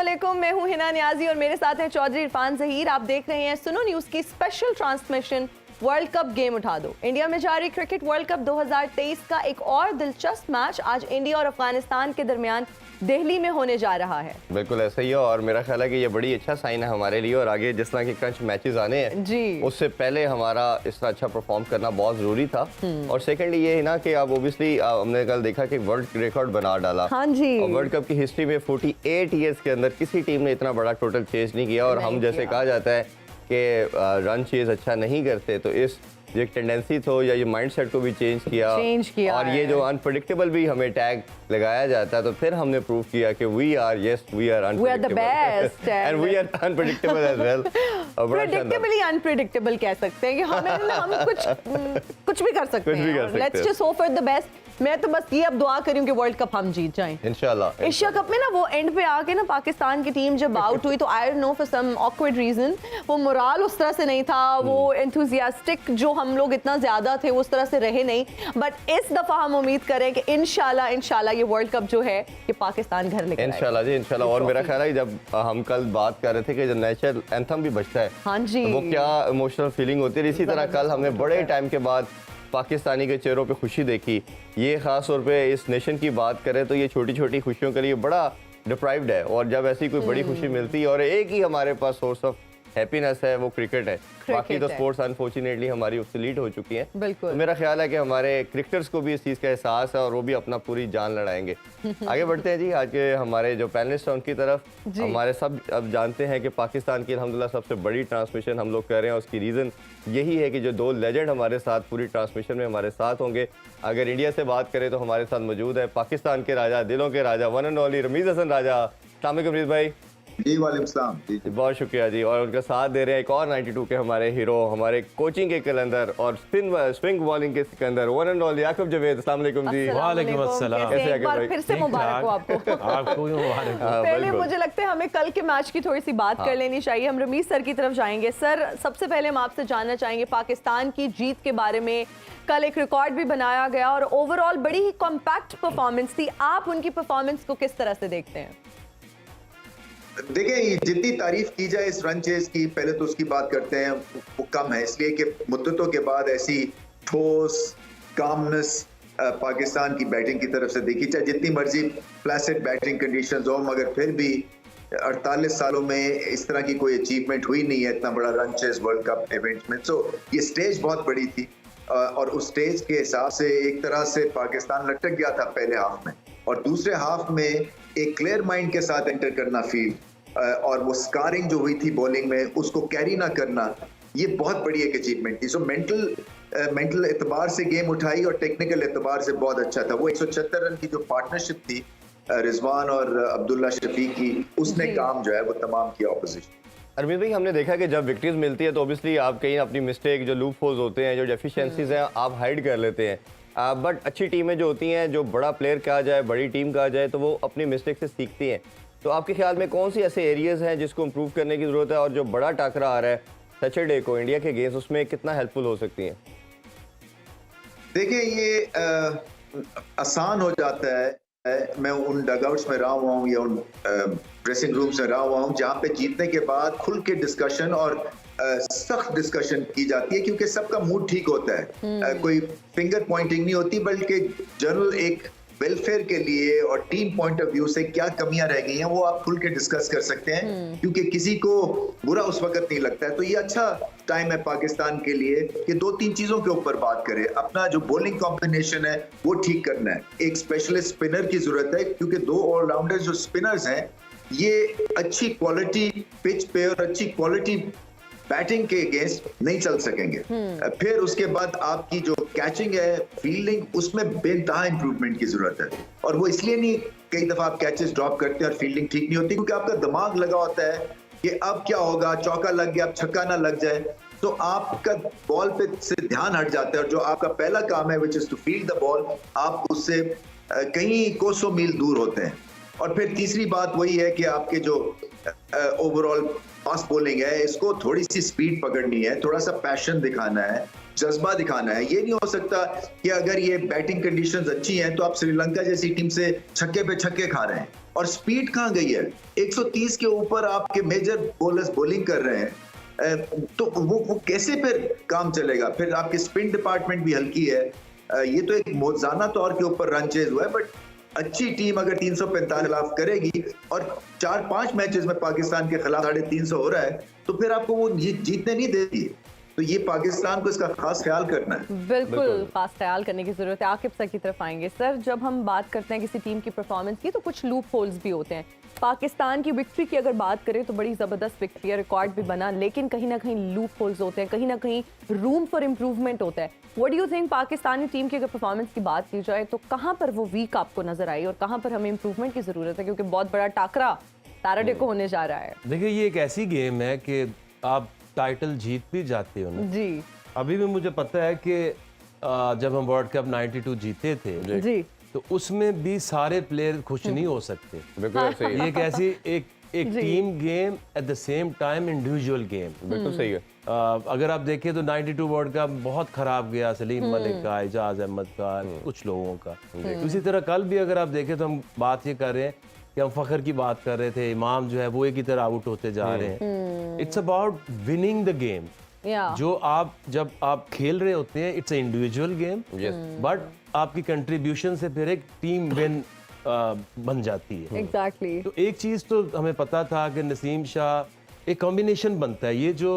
अस्सलामुअलैकुम, मैं हूं हिना नियाजी और मेरे साथ है चौधरी इरफान जहीर। आप देख रहे हैं सुनो न्यूज़ की special transmission world cup game उठा दो। इंडिया में जारी क्रिकेट वर्ल्ड कप 2023 का एक और दिलचस्प मैच आज इंडिया और अफगानिस्तान के दरमियान दिल्ली में होने जा रहा है। बिल्कुल ऐसा ही है और मेरा ख्याल है कि ये बड़ी अच्छा साइन है हमारे लिए और आगे जिस तरह के क्रंच मैचेस आने हैं जी, उससे पहले हमारा इस तरह अच्छा परफॉर्म करना बहुत जरूरी था। और सेकंड ये है ना कि अब ओबियसली हमने कल देखा कि वर्ल्ड रिकॉर्ड बना डाला। हाँ जी, और वर्ल्ड कप की हिस्ट्री में 48 ईयर्स के अंदर किसी टीम ने इतना बड़ा टोटल चेज नहीं किया। और हम जैसे कहा जाता है कि रन चेज अच्छा नहीं करते, तो इस जो एक टेंडेंसी थो या ये माइंडसेट को भी चेंज किया और ये जो अनप्रेडिक्टेबल भी हमें टैग लगाया जाता है, तो फिर हमने प्रूव किया कि we are the best and we are unpredictable as well. Predictably unpredictable कह सकते हैं कि हम कुछ भी कर सकते हैं। Let's just hope for the best. मैं तो बस ये अब दुआ करी हूं कि वर्ल्ड कप हम जीत जाएं इंशाल्लाह। एशिया कप में ना वो एंड पे आके ना पाकिस्तान की टीम जब आउट हुई तो I don't know for some awkward reason वो मोराल उस तरह से नहीं था, वो एंथुसियास्टिक जो हम लोग इतना ज्यादा थे उस तरह से रहे नहीं। बट इस दफा हम उम्मीद करें कि इंशाल्लाह ये वर्ल्ड कप जो है ये पाकिस्तान घर लेकर आएगा इंशाल्लाह जी, इंशाल्लाह। और मेरा ख्याल है जब हम कल बात कर रहे थे कि जब नेशनल एंथम भी बजता है, हाँ जी, तो वो क्या इमोशनल फीलिंग होती है। इसी तरह कल हमने बड़े टाइम के बाद पाकिस्तानी के चेहरों पे खुशी देखी। ये खास तौर पे इस नेशन की बात करें तो ये छोटी छोटी खुशियों के लिए बड़ा डिप्राइव्ड है, और जब ऐसी कोई बड़ी खुशी मिलती है और एक ही हमारे पास सोर्स ऑफ हैप्पीनेस है वो क्रिकेट है। बाकी तो स्पोर्ट्स अनफॉर्चुनेटली हमारी ऑब्सोलीट हो चुकी हैं। तो मेरा ख्याल है कि हमारे क्रिकेटर्स को भी इस चीज़ का एहसास है और वो भी अपना पूरी जान लड़ाएंगे। आगे बढ़ते हैं जी, आज के हमारे जो पैनलिस्ट हैं उनकी तरफ। हमारे सब अब जानते हैं कि पाकिस्तान की अल्हम्दुलिल्लाह सबसे बड़ी ट्रांसमिशन हम लोग कर रहे हैं। उसकी रीज़न यही है कि जो दो लेजेंड हमारे साथ पूरी ट्रांसमिशन में हमारे साथ होंगे। अगर इंडिया से बात करें तो हमारे साथ मौजूद है पाकिस्तान के राजा, दिलों के राजा, one and only Ramiz Hassan Raja. अस्सलाम वालेकुम रमीज़ भाई। जी वालेकुम सलाम जी, बहुत शुक्रिया जी। और उनका साथ दे रहे हैं एक और 92 के हमारे हीरो, हमारे कोचिंग के कलंदर और स्विंग बॉलिंग के सिकंदर, वन एंड ऑल याकूब जवेद। अस्सलाम वालेकुम जी। वालेकुम अस्सलाम। कैसे एक बार फिर से मुबारक हो आपको। आपको भी मुबारक हो। पहले मुझे लगता है हमें कल के मैच की थोड़ी सी बात कर लेनी चाहिए। हम रमीज सर की तरफ जाएंगे। सर, सबसे पहले हम आपसे जानना चाहेंगे पाकिस्तान की जीत के बारे में। कल एक रिकॉर्ड भी बनाया गया और ओवरऑल बड़ी ही कॉम्पैक्ट परफॉर्मेंस थी। आप उनकी परफॉर्मेंस को किस तरह से देखते हैं? देखिए, जितनी तारीफ की जाए इस रन चेज की, पहले तो उसकी बात करते हैं, वो कम है, इसलिए कि मुद्दतों के बाद ऐसी ठोस कामनेस पाकिस्तान की बैटिंग की तरफ से देखी, चाहे जितनी मर्जी प्लेसेंट बैटिंग कंडीशंस हो, मगर फिर भी 48 सालों में इस तरह की कोई अचीवमेंट हुई नहीं है, इतना बड़ा run chase world cup event में। सो ये स्टेज बहुत बड़ी थी और उस स्टेज के हिसाब से एक तरह से पाकिस्तान लटक गया था पहले हाफ में, और दूसरे हाफ में एक क्लियर माइंड के साथ एंटर करना फील्ड और वो स्कारिंग जो हुई थी बॉलिंग में उसको कैरी ना करना, ये बहुत बड़ी एक अचीवमेंट थी। सो मेंटल एतबार से गेम उठाई और टेक्निकल एतबार से बहुत अच्छा था। वो 176 रन की जो पार्टनरशिप थी रिजवान और अब्दुल्ला शफीक की, उसने काम जो है वो तमाम किया ऑपोजिशन। अरमीज भाई, हमने देखा कि जब विक्ट्रीज मिलती है तो ऑब्वियसली आप कहीं अपनी मिस्टेक, जो लूप होल्स होते हैं, जो डेफिशिएंसीज हैं, आप हाइड कर लेते हैं। बट अच्छी टीमें जो होती हैं, जो बड़ा प्लेयर कहा जाए, बड़ी टीम कहा जाए, तो वो अपनी मिस्टेक से सीखती हैं। तो आपके ख्याल में कौन सी ऐसे एरियाज हैं जिसको इम्प्रूव करने की ज़रूरत है, और जो बड़ा टाकरा आ रहा है सैटरडे को इंडिया के अगेंस्ट, उसमें कितना हेल्पफुल हो सकती हैं? देखिए, ये आसान हो जाता है। मैं उन डगआउट्स में रहा हुआ हूँ या उन ड्रेसिंग रूम्स में रहा हुआ हूँ जहाँ पे जीतने के बाद खुल के डिस्कशन और सख्त डिस्कशन की जाती है, क्योंकि सबका मूड ठीक होता है। कोई फिंगर पॉइंटिंग नहीं होती, बल्कि जनरल एक वेलफेयर के लिए और टीम पॉइंट ऑफ व्यू से क्या कमियां रह गई हैं वो आप खुल के डिस्कस कर सकते हैं, क्योंकि किसी को बुरा उस वक्त नहीं लगता है। तो ये अच्छा टाइम है पाकिस्तान के लिए कि 2-3 चीजों के ऊपर बात करें। अपना जो बॉलिंग कॉम्बिनेशन है वो ठीक करना है, एक स्पेशलिस्ट स्पिनर की जरूरत है, क्योंकि 2 ऑलराउंडर जो स्पिनर्स हैं ये अच्छी क्वालिटी पिच पे और अच्छी क्वालिटी बैटिंग के अगेंस्ट नहीं चल सकेंगे। फिर उसके बाद आपकी जो कैचिंग है, फील्डिंग, उसमें बेनतहा इंप्रूवमेंट की जरूरत है। और वो इसलिए नहीं, कई दफा आप कैचेस ड्रॉप करते हैं और फील्डिंग ठीक नहीं होती, क्योंकि आपका दिमाग लगा होता है कि अब क्या होगा, चौका लग गया, अब छक्का ना लग जाए, तो आपका बॉल पे से ध्यान हट जाता है, और जो आपका पहला काम है which is to field the ball, आप उससे कहीं कोसों मील दूर होते हैं। और फिर तीसरी बात वही है कि आपके जो ओवरऑल फास्ट बॉलिंग है, इसको थोड़ी सी स्पीड पकड़नी है, थोड़ा सा पैशन दिखाना है, जज्बा दिखाना है। ये नहीं हो सकता कि अगर ये बैटिंग कंडीशंस अच्छी हैं तो आप श्रीलंका जैसी टीम से छक्के पे छक्के खा रहे हैं। और स्पीड कहाँ गई है? 130 के ऊपर आपके मेजर बॉलर्स बॉलिंग कर रहे हैं, तो वो कैसे फिर काम चलेगा? फिर आपकी स्पिन डिपार्टमेंट भी हल्की है। ये तो एक मौजाना तौर के ऊपर रन चेज हुआ है, बट अच्छी टीम अगर 345 खिलाफ करेगी और 4-5 मैचेस में पाकिस्तान के खिलाफ 350 हो रहा है, तो फिर आपको वो जीतने नहीं देती। तो ये पाकिस्तान को इसका खास ख्याल करना है। बिल्कुल खास ख्याल करने की जरूरत है। आकिब सर की तरफ आएंगे। सर, जब हम बात करते हैं किसी टीम की परफॉर्मेंस की तो कुछ लूप होल्स भी होते हैं। पाकिस्तान की विक्ट्री की अगर बात करें तो बड़ी ज़बरदस्त विक्ट्री है, रिकॉर्ड भी बना, लेकिन कहीं ना कहीं लूप होल्स होते हैं, कहीं ना कहीं रूम फॉर इम्प्रूवमेंट होता है। What do you think, Pakistani team की अगर परफॉर्मेंस की बात की जाए तो कहाँ पर वो वीक आपको नजर आई और कहाँ पर हमें इम्प्रूवमेंट की ज़रूरत है? क्योंकि बहुत बड़ा टाकरा सैटरडे को होने जा रहा है। देखिए, ये एक ऐसी गेम है कि आप टाइटल जीत भी जाते हो ना। जी अभी भी मुझे पता है कि जब हम वर्ल्ड कप 92 जीते थे जी, तो उसमें भी सारे प्लेयर खुश नहीं हो सकते। बिल्कुल ऐसे ही ये एक ऐसी एक team game at the same time individual game. बिल्कुल सही है। अगर आप देखें तो 92 वर्ल्ड कप बहुत खराब गया, सलीम मलिक का, एजाज अहमद का, कुछ लोगों का। उसी तरह कल भी अगर आप देखें तो हम बात ये कर रहे हैं कि हम फखर की बात कर रहे थे, इमाम जो है वो एक ही तरह आउट होते जा रहे हैं। It's about winning the game. जो आप जब आप खेल रहे होते हैं, इट्स इंडिविजुअल गेम, बट आपकी कंट्रीब्यूशन से फिर एक टीम विन बन जाती है। एग्जैक्टली। तो एक चीज तो हमें पता था कि नसीम शाह एक कॉम्बिनेशन बनता है। ये जो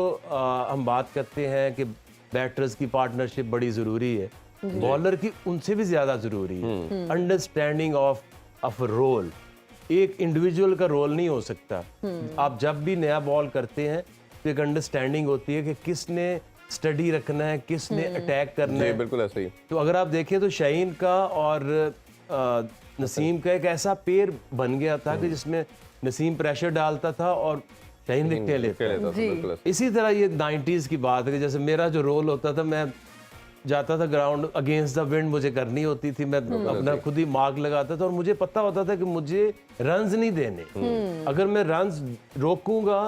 हम बात करते हैं कि बैटर्स की पार्टनरशिप बड़ी जरूरी है, बॉलर की उनसे भी ज्यादा जरूरी है। अंडरस्टैंडिंग ऑफ रोल, एक इंडिविजुअल का रोल नहीं हो सकता। आप जब भी नया बॉल करते हैं तो एक अंडरस्टैंडिंग होती है कि किसने स्टडी रखना है, किसने अटैक करना है। बिल्कुल ऐसे ही। तो अगर आप देखें तो शाहीन का और नसीम का एक ऐसा पेयर बन गया था कि जिसमें नसीम प्रेशर डालता था और शाहीन विकेट लेता था। इसी तरह ये 90s की बात है कि जैसे मेरा जो रोल होता था, मैं जाता था ग्राउंड, अगेंस्ट द विंड मुझे करनी होती थी, मैं अपना खुद ही मार्क लगाता था और मुझे पता होता था कि मुझे रन्स नहीं देने। अगर मैं रन्स रोकूंगा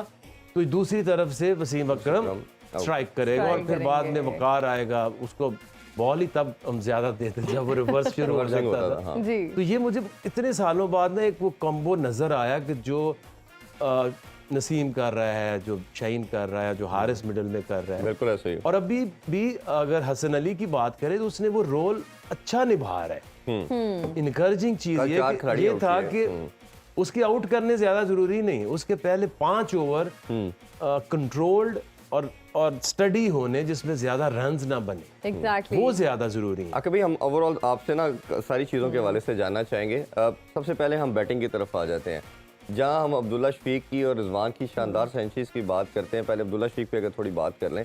तो दूसरी तरफ से वसीम अकरम स्ट्राइक करेगा और फिर बाद में वकार आएगा। उसको बॉल ही तब हम ज्यादा देते जब वो रिवर्स शुरू हो जाता था। तो ये मुझे इतने सालों बाद ना एक वो कॉम्बो नजर आया कि जो नसीम कर रहा है, जो शाहीन कर रहा है, जो हारिस मिडल में कर रहा है। बिल्कुल ऐसे ही। और अभी भी अगर हसन अली की बात करें तो उसने वो रोल अच्छा निभा रहा है। इनकरेजिंग चीज ये था कि उसके आउट करने ज्यादा जरूरी नहीं, उसके पहले 5 ओवर कंट्रोल्ड और स्टडी होने जिसमें ज्यादा रन्स ना बने। Exactly. वो ज्यादा जरूरी है। अभी हम ओवरऑल आपसे ना सारी चीज़ों के हवाले से जानना चाहेंगे। सबसे पहले हम बैटिंग की तरफ आ जाते हैं, जहां हम अब्दुल्ला शफीक की और रिजवान की शानदार सेंचुरीज की बात करते हैं। पहले अब्दुल्ला शफीक पे अगर थोड़ी बात कर लें,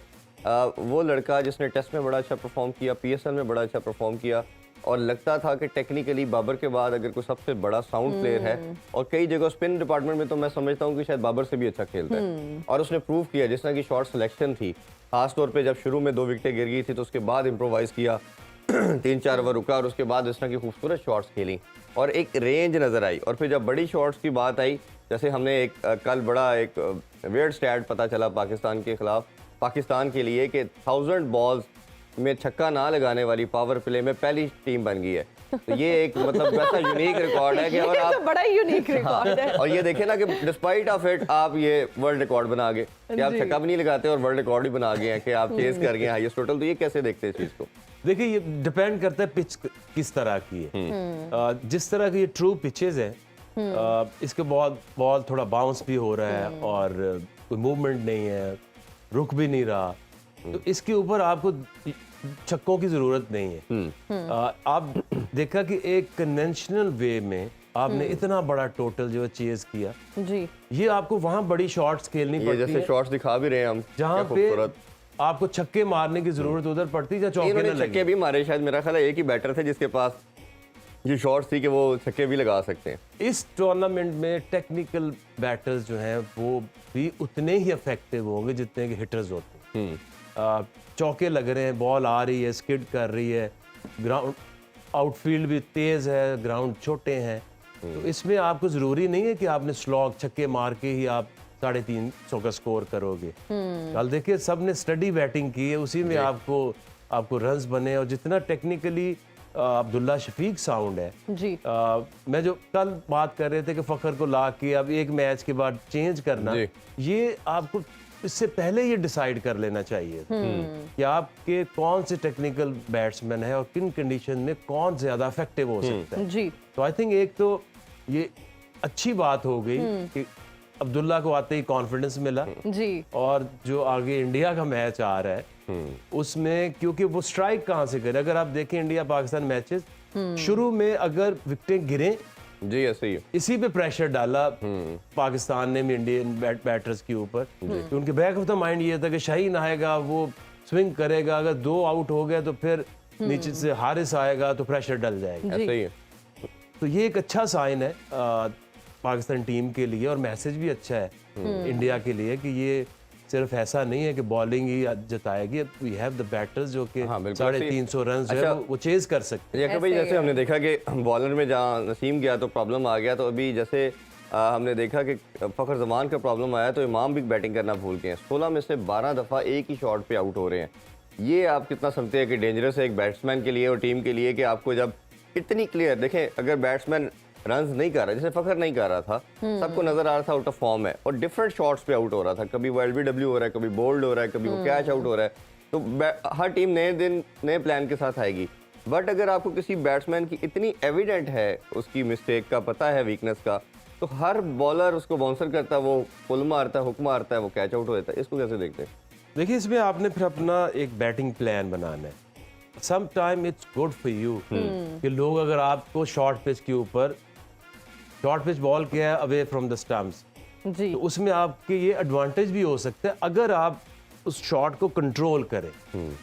वो लड़का जिसने टेस्ट में बड़ा अच्छा परफॉर्म किया, PSL में बड़ा अच्छा परफॉर्म किया और लगता था कि टेक्निकली बाबर के बाद अगर कोई सबसे बड़ा साउंड प्लेयर है, और कई जगह स्पिन डिपार्टमेंट में तो मैं समझता हूँ कि शायद बाबर से भी अच्छा खेलता है। और उसने प्रूव किया, जिस तरह की शॉर्ट सिलेक्शन थी, खासतौर पे जब शुरू में 2 विकेटें गिर गई थी तो उसके बाद इम्प्रोवाइज किया, 3-4 ओवर रुका और उसके बाद इस तरह की खूबसूरत शॉट्स खेली और एक रेंज नज़र आई। और फिर जब बड़ी शॉट्स की बात आई, जैसे हमने एक कल बड़ा एक वियर्ड स्टैट पता चला पाकिस्तान के खिलाफ, पाकिस्तान के लिए कि 1000 बॉल्स में छक्का ना लगाने वाली पावर प्ले में पहली टीम बन गई है। तो ये एक मतलब वैसा यूनिक रिकॉर्ड है कि अगर आप, तो बड़ा यूनिक रिकॉर्ड है। और ये देखें ना कि डिस्पाइट ऑफ इट आप ये वर्ल्ड रिकॉर्ड बना गए कि आप छक्का भी नहीं लगाते और वर्ल्ड रिकॉर्ड ही बना गए हैं कि आप चेज कर गए हाईएस्ट टोटल। तो ये कैसे देखते हैं इस चीज को? देखिए, ये डिपेंड करता है पिच किस तरह की है। जिस तरह की ये ट्रू पिचेज है, इसके बॉल थोड़ा बाउंस भी हो रहा है और कोई मूवमेंट नहीं है, रुक भी नहीं रहा, तो इसके ऊपर आपको छक्कों की जरूरत नहीं है। आप देखा कि एक कन्वेंशनल वे में आपने इतना बड़ा टोटल जो चेज किया जी, ये आपको वहां बड़ी शॉट्स खेलनी पड़ती है, जैसे शॉट्स दिखा भी रहे हैं हम, जहां पे आपको छक्के मारने की जरूरत उधर पड़ती है, चौके ना लगे। छक्के भी मारे, शायद मेरा ख्याल है एक ही बैटर थे जिसके पास ये शॉट्स थी कि वो छक्के भी लगा सकते हैं। इस टूर्नामेंट में टेक्निकल बैटर्स जो हैं वो भी उतने ही इफेक्टिव होंगे जितने कि हिटर्स होते हैं। चौके लग रहे हैं, बॉल आ रही है, स्किड कर रही है, ग्राउंड आउटफील्ड भी तेज है, ग्राउंड छोटे हैं, तो इसमें आपको जरूरी नहीं है कि आपने स्लॉग छक्के मार के ही आप 350 का स्कोर करोगे। कल देखिए सबने स्टडी बैटिंग की है, उसी में आपको आपको रन्स बने, और जितना टेक्निकली अब्दुल्ला शफीक साउंड है जी मैं जो कल बात कर रहे थे कि फखर को ला के अब एक मैच के बाद चेंज करना, ये आपको इससे पहले ये डिसाइड कर लेना चाहिए कि आपके कौन से टेक्निकल बैट्समैन है और किन कंडीशन में कौन ज्यादा इफेक्टिव हो सकता है। जी तो आई थिंक एक तो ये अच्छी बात हो गई कि अब्दुल्ला को आते ही कॉन्फिडेंस मिला जी, और जो आगे इंडिया का मैच आ रहा है उसमें क्योंकि वो स्ट्राइक कहाँ से करे, अगर आप देखें इंडिया पाकिस्तान मैचेस शुरू में अगर विकेटें गिरे जी ऐसे ही इसी पे प्रेशर डाला पाकिस्तान ने भी इंडियन बैटर्स के ऊपर, तो उनके बैक ऑफ द माइंड ये था कि शाहीन आएगा वो स्विंग करेगा, अगर 2 आउट हो गए तो फिर नीचे से हारिस आएगा तो प्रेशर डल जाएगा। ऐसे ही है। तो ये एक अच्छा साइन है पाकिस्तान टीम के लिए, और मैसेज भी अच्छा है इंडिया के लिए कि ये सिर्फ ऐसा नहीं है कि बॉलिंग ही जताएगी, वी हैव द बैटर्स जो कि 350 रन अच्छा, वो चेज कर सकते हैं। भाई जैसे हमने देखा कि बॉलर में जहाँ नसीम गया तो प्रॉब्लम आ गया, तो अभी जैसे हमने देखा कि फखर जमान का प्रॉब्लम आया तो इमाम भी बैटिंग करना भूल गए हैं। 16 में से 12 दफ़ा एक ही शॉट पे आउट हो रहे हैं। ये आप कितना समझते हैं कि डेंजरस है एक बैट्समैन के लिए और टीम के लिए कि आपको जब इतनी क्लियर देखें, अगर बैट्समैन रन्स नहीं कर रहा, जैसे फखर नहीं कर रहा था, सबको नजर आ रहा था आउट ऑफ फॉर्म है और डिफरेंट शॉट्स पे आउट हो रहा था, कभी वो LBW हो रहा है, कभी बोल्ड हो रहा है, कभी वो कैच आउट हो रहा है। तो हर टीम नए दिन नए प्लान के साथ आएगी, बट अगर आपको किसी बैट्समैन की इतनी एविडेंट है उसकी मिस्टेक का पता है, वीकनेस का, तो हर बॉलर उसको बाउंसर करता है, वो पुल मारता है, हुक मारता है, वो कैच आउट हो जाता है। इसको कैसे देखते हैं? देखिए इसमें आपने फिर अपना एक बैटिंग प्लान बनाना है। Some time it's good for you कि लोग अगर आपको शॉर्ट पिच के ऊपर शॉर्ट पिच बॉल किया है अवे फ्रॉम द स्टंप्स, जी तो उसमें आपके ये एडवांटेज भी हो सकता है अगर आप उस शॉट को कंट्रोल करें।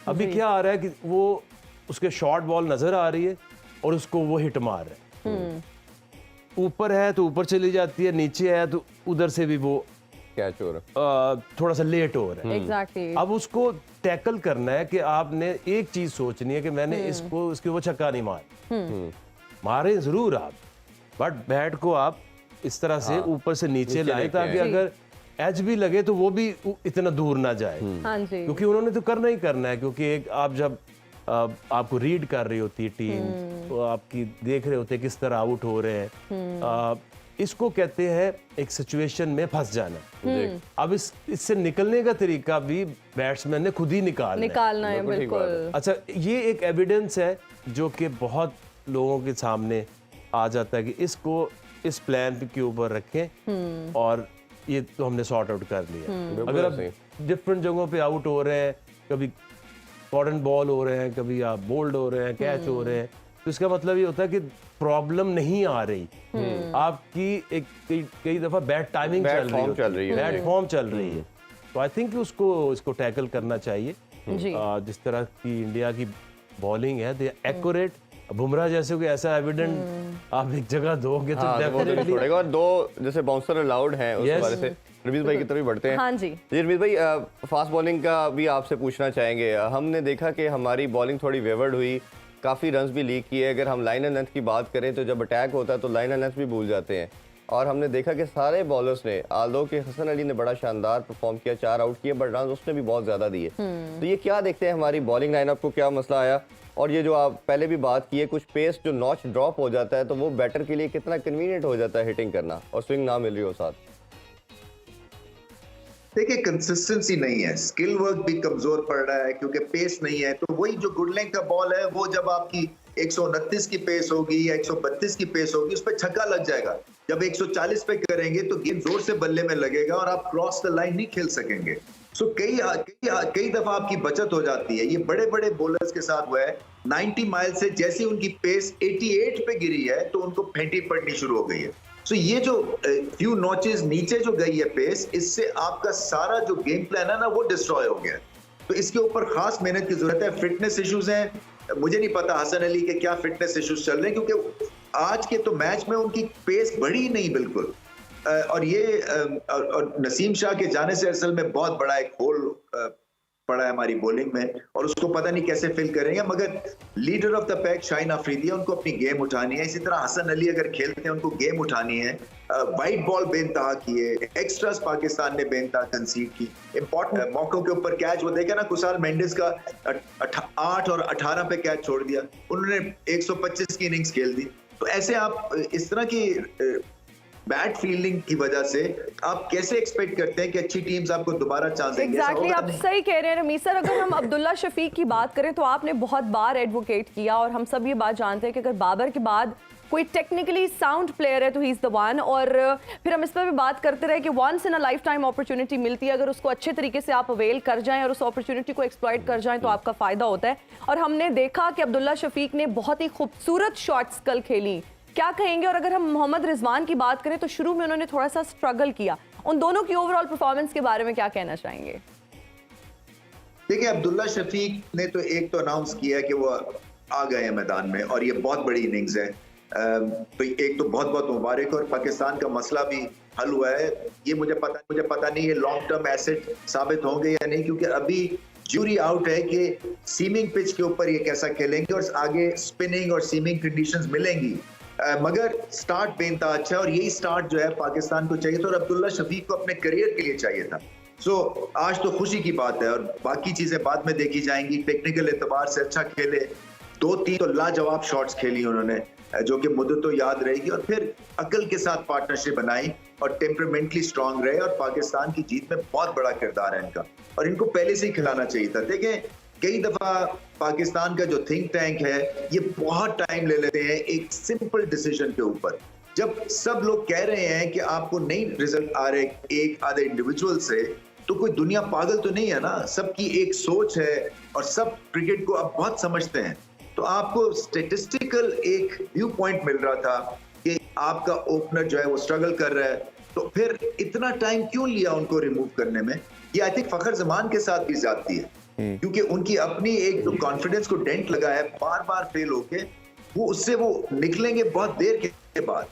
अभी क्या आ रहा है कि वो उसके शॉर्ट बॉल नजर आ रही है और उसको वो हिट मार रहा है, ऊपर है तो ऊपर चली जाती है, नीचे है तो उधर से भी वो कैच हो रहा है, थोड़ा सा लेट हो रहा है। एग्जैक्टली। अब उसको टैकल करना है कि आपने एक चीज सोचनी है कि मैंने इसको इसके वो छक्का नहीं मारे जरूर आप, बट बैट को आप इस तरह से ऊपर से नीचे लाए ताकि अगर एज भी लगे तो वो भी इतना दूर ना जाए। हाँ जी, क्योंकि उन्होंने तो करना ही करना है, क्योंकि एक आप जब आपको रीड कर रही होती है टीम, तो आपकी देख रहे होते हैं किस तरह आउट हो रहे हैं, इसको कहते हैं एक सिचुएशन में फंस जाना। अब इससे निकलने का तरीका भी बैट्समैन ने खुद ही निकालना है। बिल्कुल। अच्छा, ये एक एविडेंस है जो कि बहुत लोगों के सामने आ जाता है कि इसको इस प्लान के ऊपर रखें और ये तो हमने सॉर्ट आउट कर लिया। अगर आप डिफरेंट जगहों पे आउट हो रहे हैं, कभी कॉर्नर बॉल हो रहे हैं, कभी आप बोल्ड हो रहे हैं, कैच हो रहे हैं, तो इसका मतलब ये होता है कि प्रॉब्लम नहीं आ रही, आपकी एक कई दफा बैड टाइमिंग चल रही है, बैड फॉर्म चल रही है। तो आई थिंक इसको टैकल करना चाहिए। जिस तरह की इंडिया की बॉलिंग है, दे एक्यूरेट, बुमराह जैसे कोई ऐसा एविडेंट आप एक जगह दोगे तो डेफिनेटली छोड़ेगा। और 2 जैसे बाउंसर अलाउड हैं उस हवाले से रमीज भाई की तरफ बढ़ते हैं। हाँ जी रमीज भाई, फास्ट बॉलिंग का भी आपसे पूछना चाहेंगे। हमने देखा कि हमारी बॉलिंग थोड़ी वेवर्ड हुई, काफ़ी रन्स भी लीक किए। अगर हम लाइन एंड लेंथ की बात करें तो जब अटैक होता है तो लाइन एंड लेंथ भी भूल जाते हैं, और हमने देखा कि सारे बॉलर्स ने, आल्दो के हसन अली ने बड़ा शानदार परफॉर्म किया, 4 आउट किए, बट रन उसने भी बहुत ज़्यादा दिए। तो ये क्या देखते हैं हमारी बॉलिंग लाइनअप को, क्या मसला आया? और ये जो आप पहले भी बात की है, कुछ पेस जो नॉच ड्रॉप हो जाता है तो वो बैटर के लिए कितना कन्वीनियंट हो जाता है हिटिंग करना और स्विंग ना मिल रही हो साथ। देखिए, कंसिस्टेंसी नहीं है, स्किल वर्क भी कमजोर पड़ रहा है क्योंकि पेस नहीं है। तो वही जो गुड लेंथ का बॉल है, वो जब आपकी 129 की पेस होगी या 132 की पेस होगी, उस पर छक्का लग जाएगा। जब 140 पे करेंगे तो गेंद जोर से बल्ले में लगेगा और आप क्रॉस द लाइन नहीं खेल सकेंगे। सो कई दफा आपकी बचत हो जाती है। ये बड़े बड़े बॉलर्स के साथ हुआ है। 90 माइल से जैसे उनकी पेस 88 पे गिरी है तो उनको फेंटी पड़नी शुरू हो गई है। सो ये जो फ्यू नॉचेस नीचे जो गई है पेस, इससे आपका सारा जो गेम प्लान है ना, वो डिस्ट्रॉय हो गया। तो इसके ऊपर खास मेहनत की जरूरत है। फिटनेस इश्यूज हैं, मुझे नहीं पता हसन अली के क्या फिटनेस इश्यूज चल रहे हैं, क्योंकि आज के तो मैच में उनकी पेस बढ़ी नहीं बिल्कुल। और ये और नसीम शाह के जाने से असल में बहुत बड़ा एक होल पड़ा है हमारी बॉलिंग में और उसको पता नहीं कैसे फिल करेंगे, मगर leader of the pack Shaheen Afridi है, उनको अपनी गेम उठानी है। इसी तरह हसन अली अगर खेलते हैं उनको गेम उठानी है। वाइट बॉल बेनतहा किए, एक्स्ट्रास पाकिस्तान ने बेनतहा कंसीड की, इंपॉर्टेंट मौकों के ऊपर कैच, वो देखे ना कुसाल मेंडिस का 8 और 18 पे कैच छोड़ दिया, उन्होंने 125 की इनिंग्स खेल दी। तो ऐसे आप इस तरह की बैड फील्डिंग की वजह से आप कैसे एक्सपेक्ट करते हैं कि अच्छी टीम्स आपको दोबारा चांस देंगे? एग्जैक्टली, आप सही कह रहे हैं रमीज सर। अगर हम अब्दुल्ला शफीक की बात करें तो आपने बहुत बार एडवोकेट किया और हम सब ये बात जानते हैं कि अगर बाबर के बाद कोई टेक्निकली साउंड प्लेयर है तो ही इज द वन। और फिर हम इस पर भी बात करते रहे कि once in a life time opportunity मिलती है, अगर उसको अच्छे तरीके से आप अवेल कर जाएं और उस अपॉर्चुनिटी को एक्सप्लॉइट कर जाएं तो आपका फायदा होता है। और हमने देखा कि अब्दुल्ला शफीक ने बहुत ही खूबसूरत शॉट्स कल खेली। क्या कहेंगे? और अगर हम मोहम्मद रिजवान की बात करें तो शुरू में उन्होंने थोड़ा सा स्ट्रगल किया, उन दोनों की ओवरऑल परफॉर्मेंस के बारे में क्या कहना चाहेंगे? देखिए, अब्दुल्ला शफीक ने तो एक तो अनाउंस किया है कि वो आ गए हैं मैदान में और ये बहुत बड़ी इनिंग्स है, तो एक तो बहुत बहुत मुबारक। और पाकिस्तान का मसला भी हल हुआ है, ये मुझे पता नहीं ये लॉन्ग टर्म एसेट साबित होंगे या नहीं, क्योंकि अभी ज्यूरी आउट है कि सीमिंग पिच के ऊपर ये कैसा खेलेंगे और आगे स्पिनिंग और सीमिंग कंडीशंस मिलेंगी। मगर स्टार्ट बेनतहा अच्छा है और यही स्टार्ट जो है पाकिस्तान को चाहिए था और अब्दुल्ला शफीक को अपने करियर के लिए चाहिए था। सो आज तो खुशी की बात है और बाकी चीजें बाद में देखी जाएंगी। टेक्निकल एतबार से अच्छा खेले, 2-3 तो लाजवाब शॉट्स खेली उन्होंने जो कि मुद्दत तो याद रहेगी, और फिर अकल के साथ पार्टनरशिप बनाई और टेम्परामेंटली स्ट्रांग रहे और पाकिस्तान की जीत में बहुत बड़ा किरदार है इनका और इनको पहले से ही खिलाना चाहिए था। देखें, कई दफा पाकिस्तान का जो थिंक टैंक है ये बहुत टाइम ले लेते हैं एक सिंपल डिसीजन के ऊपर। जब सब लोग कह रहे हैं कि आपको नहीं रिजल्ट आ रहे एक आधे इंडिविजुअल से, तो कोई दुनिया पागल तो नहीं है ना, सबकी एक सोच है और सब क्रिकेट को अब बहुत समझते हैं। तो आपको स्टेटिस्टिकल एक व्यू पॉइंट मिल रहा था कि आपका ओपनर जो है वो स्ट्रगल कर रहा है, तो फिर इतना टाइम क्यों लिया उनको रिमूव करने में? ये आई थिंक फखर जमान के साथ भी ज्यादती है, क्योंकि उनकी अपनी एक जो कॉन्फिडेंस को डेंट लगा है बार बार फेल होके, वो उससे वो निकलेंगे बहुत देर के बाद।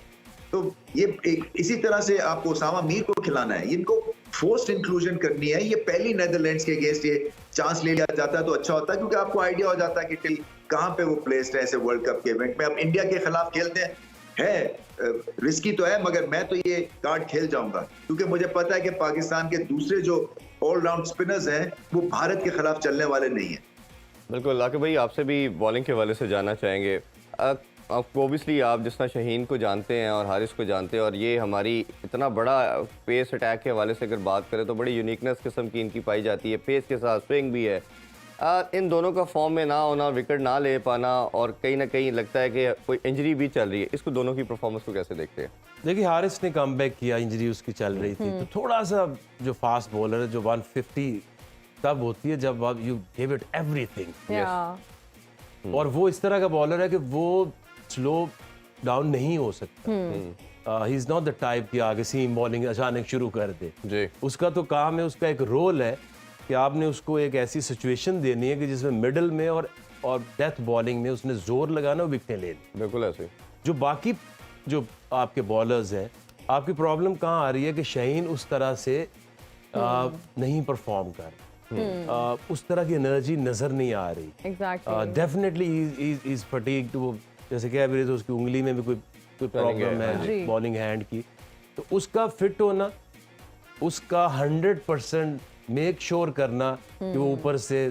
तो ये एक इसी तरह से आपको उसामा मीर को खिलाना है, इनको फोर्स्ड इंक्लूजन करनी है। ये पहली नेदरलैंड्स के अगेंस्ट ये चांस ले लिया जाता तो अच्छा होता, क्योंकि आपको आइडिया हो जाता है कि टिल कहां पे वो प्लेस्ड है ऐसे वर्ल्ड कप के इवेंट में। अब इंडिया के खिलाफ खेलते हैं, रिस्की तो है, मगर मैं तो ये कार्ड खेल जाऊंगा क्योंकि मुझे पता है कि पाकिस्तान के दूसरे जो ऑलराउंड स्पिनर्स हैं वो भारत के खिलाफ चलने वाले नहीं है। बिल्कुल। आके भाई आपसे भी बॉलिंग के हवाले से जानना चाहेंगे। ओबियसली आप जिस तरह शहीन को जानते हैं और हारिस को जानते हैं, और ये हमारी इतना बड़ा पेस अटैक के हवाले से अगर बात करें तो बड़ी यूनिकनेस किस्म की इनकी पाई जाती है, पेस के साथ स्विंग भी है। इन दोनों का फॉर्म में ना होना, विकेट ना ले पाना, और कहीं ना कहीं लगता है कि कोई इंजरी भी चल रही है, इसको दोनों की परफॉर्मेंस को कैसे देखते हैं? देखिए, हारिस ने कमबैक किया, इंजरी उसकी चल रही थी, तो थोड़ा सा जो फास्ट बॉलर है जो 150 तब होती है जब आप यू गिव इट एवरीथिंग, और वो इस तरह का बॉलर है कि वो स्लो डाउन नहीं हो सकता। He is not the type कि आगे सीम बॉलिंग अचानक शुरू कर दे जी। उसका तो काम है, उसका एक रोल है कि आपने उसको एक ऐसी सिचुएशन देनी है कि जिसमें मिडल में और डेथ बॉलिंग में उसने जोर लगाना और विकेटें लेनी। बिल्कुल ऐसे। जो बाकी जो आपके बॉलर्स हैं, आपकी प्रॉब्लम कहाँ आ रही है कि शाहीन उस तरह से नहीं परफॉर्म कर, उस तरह की एनर्जी नजर नहीं आ रही। Definitely he is fatigued. वो जैसे कह रहे थे उसकी उंगली में भी कोई प्रॉब्लम है बॉलिंग हैंड की, तो उसका फिट होना, उसका 100% मेक श्योर करना कि वो ऊपर से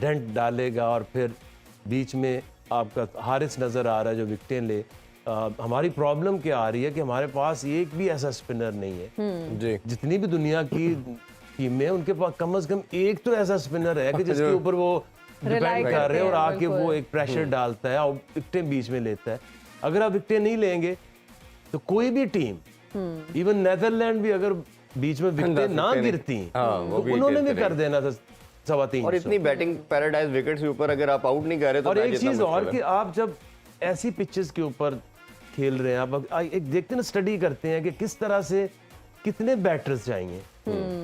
डेंट डालेगा और फिर बीच में आपका हारिस नजर आ रहा है जो विकेटें ले। हमारी प्रॉब्लम क्या आ रही है कि हमारे पास एक भी ऐसा स्पिनर नहीं है जी। जितनी भी दुनिया की टीमें हैं उनके पास कम से कम एक तो ऐसा स्पिनर है कि जिसके ऊपर वो डिपेंड कर रहे हैं और आके वो एक प्रेशर डालता है और विकेटें बीच में लेता है। अगर आप विकेटें नहीं लेंगे तो कोई भी टीम, इवन नेदरलैंड भी अगर बीच में विकेटें ना गिरती तो उन्होंने भी कर देना था 3.25। और इतनी बैटिंग पैराडाइज विकेट्स के ऊपर अगर आप आउट नहीं कर रहे तो और एक चीज और कि आप जब ऐसी पिचेस के ऊपर खेल रहे हैं, आप एक देखते हैं, स्टडी करते हैं कि किस तरह से कितने बैटर्स चाहिए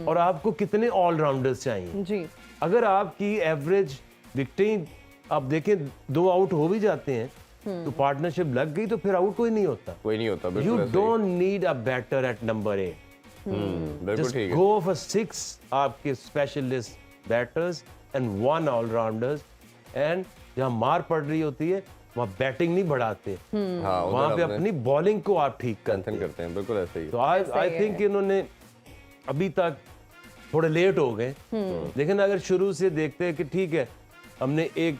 और आपको कितने ऑलराउंडर्स चाहिए जी। अगर आपकी एवरेज विकेटें आप देखें 2 आउट हो भी जाते हैं तो पार्टनरशिप लग गई तो फिर आउट कोई नहीं होता। You don't need a batter at number 8, just go for 6 आपके specialist batters and 1 allrounders, and जहाँ मार पड़ रही होती है वहाँ बैटिंग नहीं बढ़ाते, हाँ, वहाँ पे अपनी बॉलिंग को आप ठीक करते हैं, बिल्कुल ऐसे ही। तो आई थिंक इन्होंने अभी तक थोड़े लेट हो गए, लेकिन अगर शुरू से देखते हैं कि ठीक है, हमने एक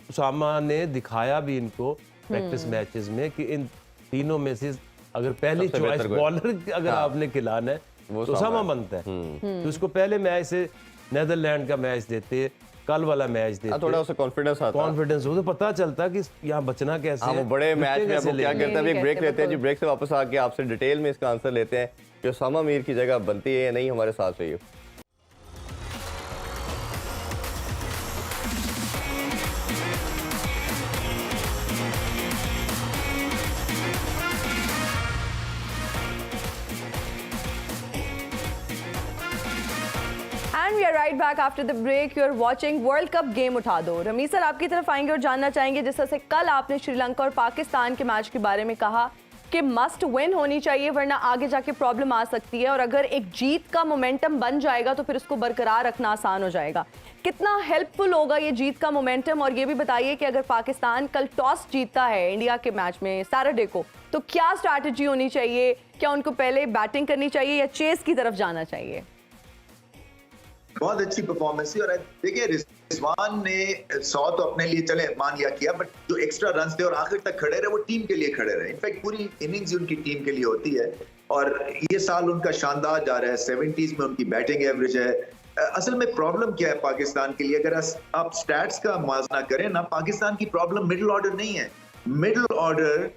उसामा ने दिखाया भी इनको प्रैक्टिस मैचेस में कि इन तीनों में से अगर पहली चॉइस बॉलर अगर आपने खिलाना है तो उसामा बनता है। तो उसको पहले मैच से नेदरलैंड का मैच देते, कल वाला मैच देते, थोड़ा उसे कॉन्फिडेंस हो तो पता चलता कि यहाँ बचना कैसे है। वो बड़े मैच में अब वो क्या करते हैं, एक ब्रेक लेते हैं जी, ब्रेक से वापस आके आपसे डिटेल में इसका आंसर लेते हैं कि उसामा मीर की जगह बनती है या नहीं, हमारे साथ रहिए। And we are right back after the break. You are watching World Cup game उठा दो। रमीज सर आपकी तरफ आएंगे और जानना चाहेंगे, जिस तरह से कल आपने श्रीलंका और पाकिस्तान के मैच के बारे में कहा कि मस्ट विन होनी चाहिए वरना आगे जाके प्रॉब्लम आ सकती है, और अगर एक जीत का मोमेंटम बन जाएगा तो फिर उसको बरकरार रखना आसान हो जाएगा। कितना हेल्पफुल होगा ये जीत का मोमेंटम? और ये भी बताइए कि अगर पाकिस्तान कल टॉस जीतता है इंडिया के मैच में सैटरडे को, तो क्या स्ट्रैटेजी होनी चाहिए? क्या उनको पहले बैटिंग करनी चाहिए या चेस की तरफ जाना चाहिए? बहुत अच्छी परफॉर्मेंस थी। और देखिए रिजवान ने 100 तो अपने लिए चले मान लिया किया, बट जो एक्स्ट्रा रन थे और आखिर तक खड़े रहे वो टीम के लिए खड़े रहे। इनफैक्ट पूरी इनिंग्स उनकी टीम के लिए होती है, और ये साल उनका शानदार जा रहा है। 70s में उनकी बैटिंग एवरेज है। असल में प्रॉब्लम क्या है पाकिस्तान के लिए, अगर आप स्टैट्स का मुआवजा करें ना, पाकिस्तान की प्रॉब्लम मिडिल ऑर्डर नहीं है। मिडिल ऑर्डर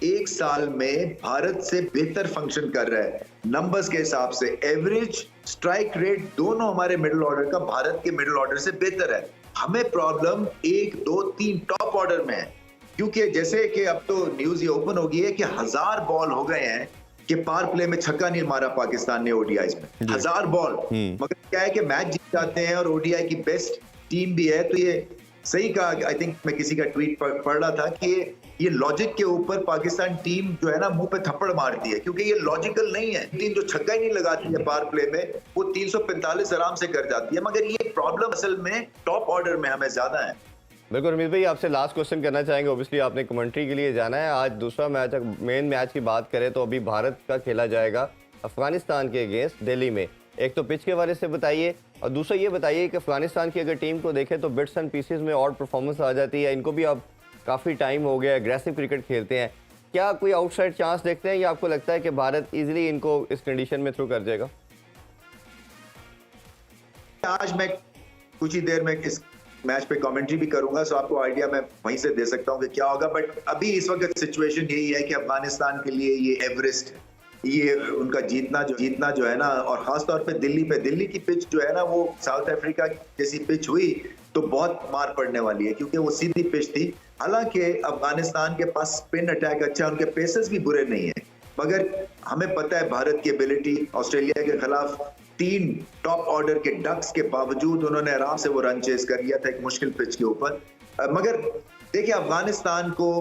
एक साल में भारत से बेहतर फंक्शन कर रहा है नंबर्स के हिसाब से। एवरेज, स्ट्राइक रेट दोनों हमारे मिडिल ऑर्डर का भारत के मिडिल ऑर्डर से बेहतर है। हमें प्रॉब्लम 1, 2, 3 टॉप ऑर्डर में है, क्योंकि जैसे कि अब तो न्यूज ये ओपन हो गई है कि 1000 बॉल हो गए हैं कि पावर प्ले में छक्का नहीं मारा पाकिस्तान ने ओडीआई में। 1000 बॉल, मगर क्या है कि मैच जीत जाते हैं और ओडीआई की बेस्ट टीम भी है। तो ये सही कहा, आई थिंक मैं किसी का ट्वीट पढ़ रहा था कि ये लॉजिक के ऊपर पाकिस्तान टीम जो है ना मुंह पे थप्पड़ मारती है, क्योंकि ये लॉजिकल नहीं है। टीम जो छक्का ही नहीं लगाती है पावर प्ले में, वो 345 आराम से कर जाती है। मगर ये प्रॉब्लम असल में टॉप ऑर्डर में हमें ज्यादा है। बिल्कुल रमीज भाई, आपसे लास्ट क्वेश्चन करना चाहेंगे। ओब्वियसली आपने कमेंट्री के लिए जाना है। आज दूसरा मैच, मेन मैच की बात करें तो अभी भारत का खेला जाएगा अफगानिस्तान के अगेंस्ट दिल्ली में। एक तो पिच के बारे से बताइए, और दूसरा ये बताइए कि अफगानिस्तान की अगर टीम को देखें तो बिट्स एंड पीसेस में और परफॉर्मेंस आ जाती है। इनको भी अब काफ़ी टाइम हो गया, एग्रेसिव क्रिकेट खेलते हैं। क्या कोई आउटसाइड चांस देखते हैं या आपको लगता है कि भारत इजीली इनको इस कंडीशन में थ्रू कर जाएगा? आज मैं कुछ ही देर में इस मैच पे कमेंट्री भी करूंगा, सो आपको आइडिया मैं वहीं से दे सकता हूं कि क्या होगा। बट अभी इस वक्त सिचुएशन यही है कि अफगानिस्तान के लिए ये एवरेस्ट, ये उनका जीतना जो है ना, और खास तौर पे दिल्ली की पिच जो है ना, वो साउथ अफ्रीका जैसी पिच हुई तो बहुत मार पड़ने वाली है, क्योंकि वो सीधी पिच थी। हालांकि अफगानिस्तान के पास स्पिन अटैक अच्छा, उनके पेसर्स भी बुरे नहीं है, मगर हमें पता है भारत की एबिलिटी। ऑस्ट्रेलिया के खिलाफ 3 टॉप ऑर्डर के डक्स के बावजूद उन्होंने आराम से वो रन चेस कर लिया था एक मुश्किल पिच के ऊपर। मगर देखिए अफगानिस्तान को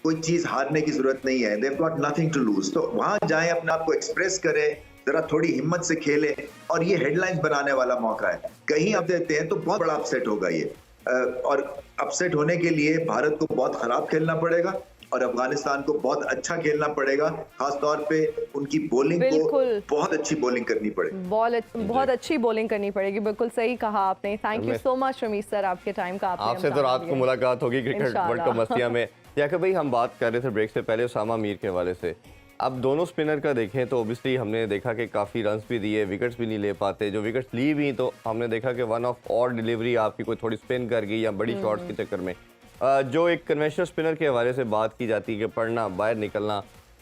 कोई चीज हारने की जरूरत नहीं है। They've got nothing to lose। तो वहां जाएं, अपने आप को एक्सप्रेस करें, जरा थोड़ी हिम्मत से खेलें, और ये हेडलाइंस बनाने वाला मौका है। कहीं अब देते हैं तो बहुत बड़ा अपसेट होगा ये, और अपसेट होने के लिए भारत को बहुत खराब खेलना पड़ेगा और अफगानिस्तान को बहुत अच्छा खेलना पड़ेगा। खास तौर पे उनकी बॉलिंग को बहुत अच्छी बॉलिंग करनी पड़ेगी। बहुत अच्छी बॉलिंग करनी पड़ेगी। बिल्कुल सही कहा आपने। Thank you so much Ramiz sir, आपके टाइम का। आपसे तो रात को मुलाकात होगी क्रिकेट वर्ल्ड कप मस्तिया में। याकूब भाई, हम बात कर रहे थे ब्रेक से पहले उसामा मीर के हवाले से। अब दोनों स्पिनर का देखें तो ओबियसली हमने देखा कि काफ़ी रन्स भी दिए, विकेट्स भी नहीं ले पाते। जो विकेट्स ली भी तो हमने देखा कि वन ऑफ और डिलीवरी आपकी कोई थोड़ी स्पिन कर गई या बड़ी शॉट्स के चक्कर में। जो एक कन्वेंशनल स्पिनर के हवाले से बात की जाती है कि पढ़ना, बाहर निकलना।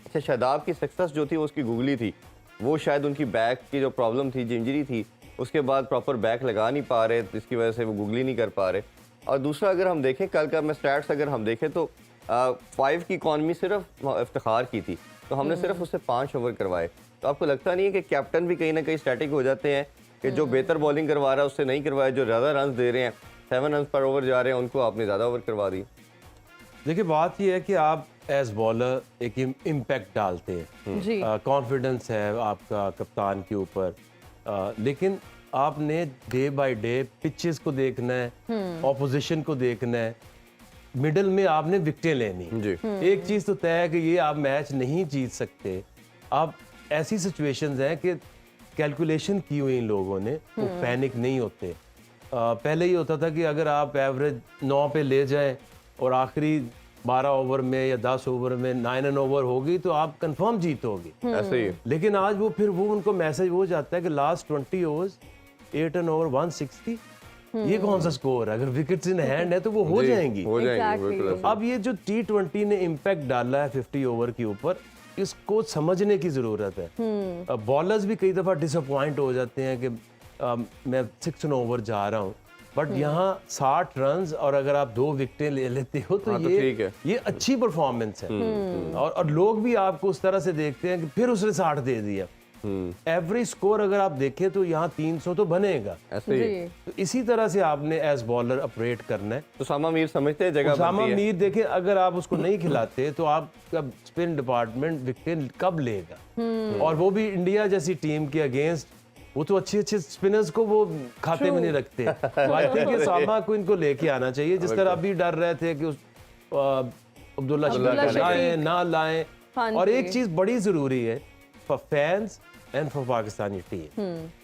अच्छा, शादाब की सक्सेस जो थी वो उसकी गुगली थी, वो शायद उनकी बैक की जो प्रॉब्लम थी, जो इंजरी थी, उसके बाद प्रॉपर बैक लगा नहीं पा रहे, जिसकी वजह से वो गुगली नहीं कर पा रहे। और दूसरा अगर हम देखें कल का मैं स्टैट्स अगर हम देखें तो 5 की इकॉनमी सिर्फ इफ्तिखार की थी, तो हमने सिर्फ उससे 5 ओवर करवाए। तो आपको लगता नहीं है कि कैप्टन भी कहीं ना कहीं स्टैटिक हो जाते हैं कि जो बेहतर बॉलिंग करवा रहा है उससे नहीं करवाया, जो ज़्यादा रन दे रहे हैं, 7 रन पर ओवर जा रहे हैं, उनको आपने ज़्यादा ओवर करवा दी? देखिए बात यह है कि आप एज बॉलर एक इम्पैक्ट डालते हैं, कॉन्फिडेंस है आपका कप्तान के ऊपर, लेकिन आपने डे बाय डे पिचेस को देखना है, ऑपोजिशन को देखना है, मिडल में आपने विकेटें लेनी जी। एक चीज तो तय है कि ये आप मैच नहीं जीत सकते। आप ऐसी सिचुएशंस हैं कि कैलकुलेशन की हुई इन लोगों ने, वो पैनिक नहीं होते। पहले ये होता था कि अगर आप एवरेज 9 पे ले जाएं और आखिरी 12 ओवर में या 10 ओवर में 9 रन ओवर होगी तो आप कंफर्म जीतोगे। ऐसे ही लेकिन आज वो फिर वो उनको मैसेज हो जाता है कि लास्ट 20 ओवर्स 8 रन ओवर 160, ये कौन सा स्कोर है? अगर विकेट्स इन हैंड है तो वो हो जाएंगी। हो जाएंगी Exactly. बिल्कुल ऐसे। अब ये जो T20 ने इम्पैक्ट डाला है 50 ओवर के ऊपर, इसको समझने की जरूरत है। बॉलर्स भी कई दफा डिसअपॉइंट हो जाते हैं कि मैं 6 ओवर जा रहा हूँ, बट यहाँ 60 रन और अगर आप 2 विकेटें ले लेते हो तो हाँ, तो ये ठीक है। ये अच्छी परफॉर्मेंस है। और लोग भी आपको उस तरह से देखते हैं कि फिर उसने 60 दे दिया। एवरेज स्कोर अगर आप देखें तो यहाँ 300 तो बनेगा। ऐसे ही। जी। तो इसी तरह से आपने एज बॉलर ऑपरेट करना है। तो उसामा मीर समझते हैं जगह उसामा बनती है। मीर देखे, अगर आप उसको नहीं खिलाते तो आपका स्पिन डिपार्टमेंट विकेट कब लेगा? और वो भी इंडिया जैसी टीम के अगेंस्ट, वो तो अच्छे अच्छे स्पिनर्स को वो खाते में नहीं रखते। तो आई थिंक उसामा को इनको लेके आना चाहिए, जिस तरह अभी डर रहे थे कि अब्दुल्ला शफीक लाएं ना लाएं। हाँ और जी। एक चीज बड़ी जरूरी है for fans and for Pakistani team,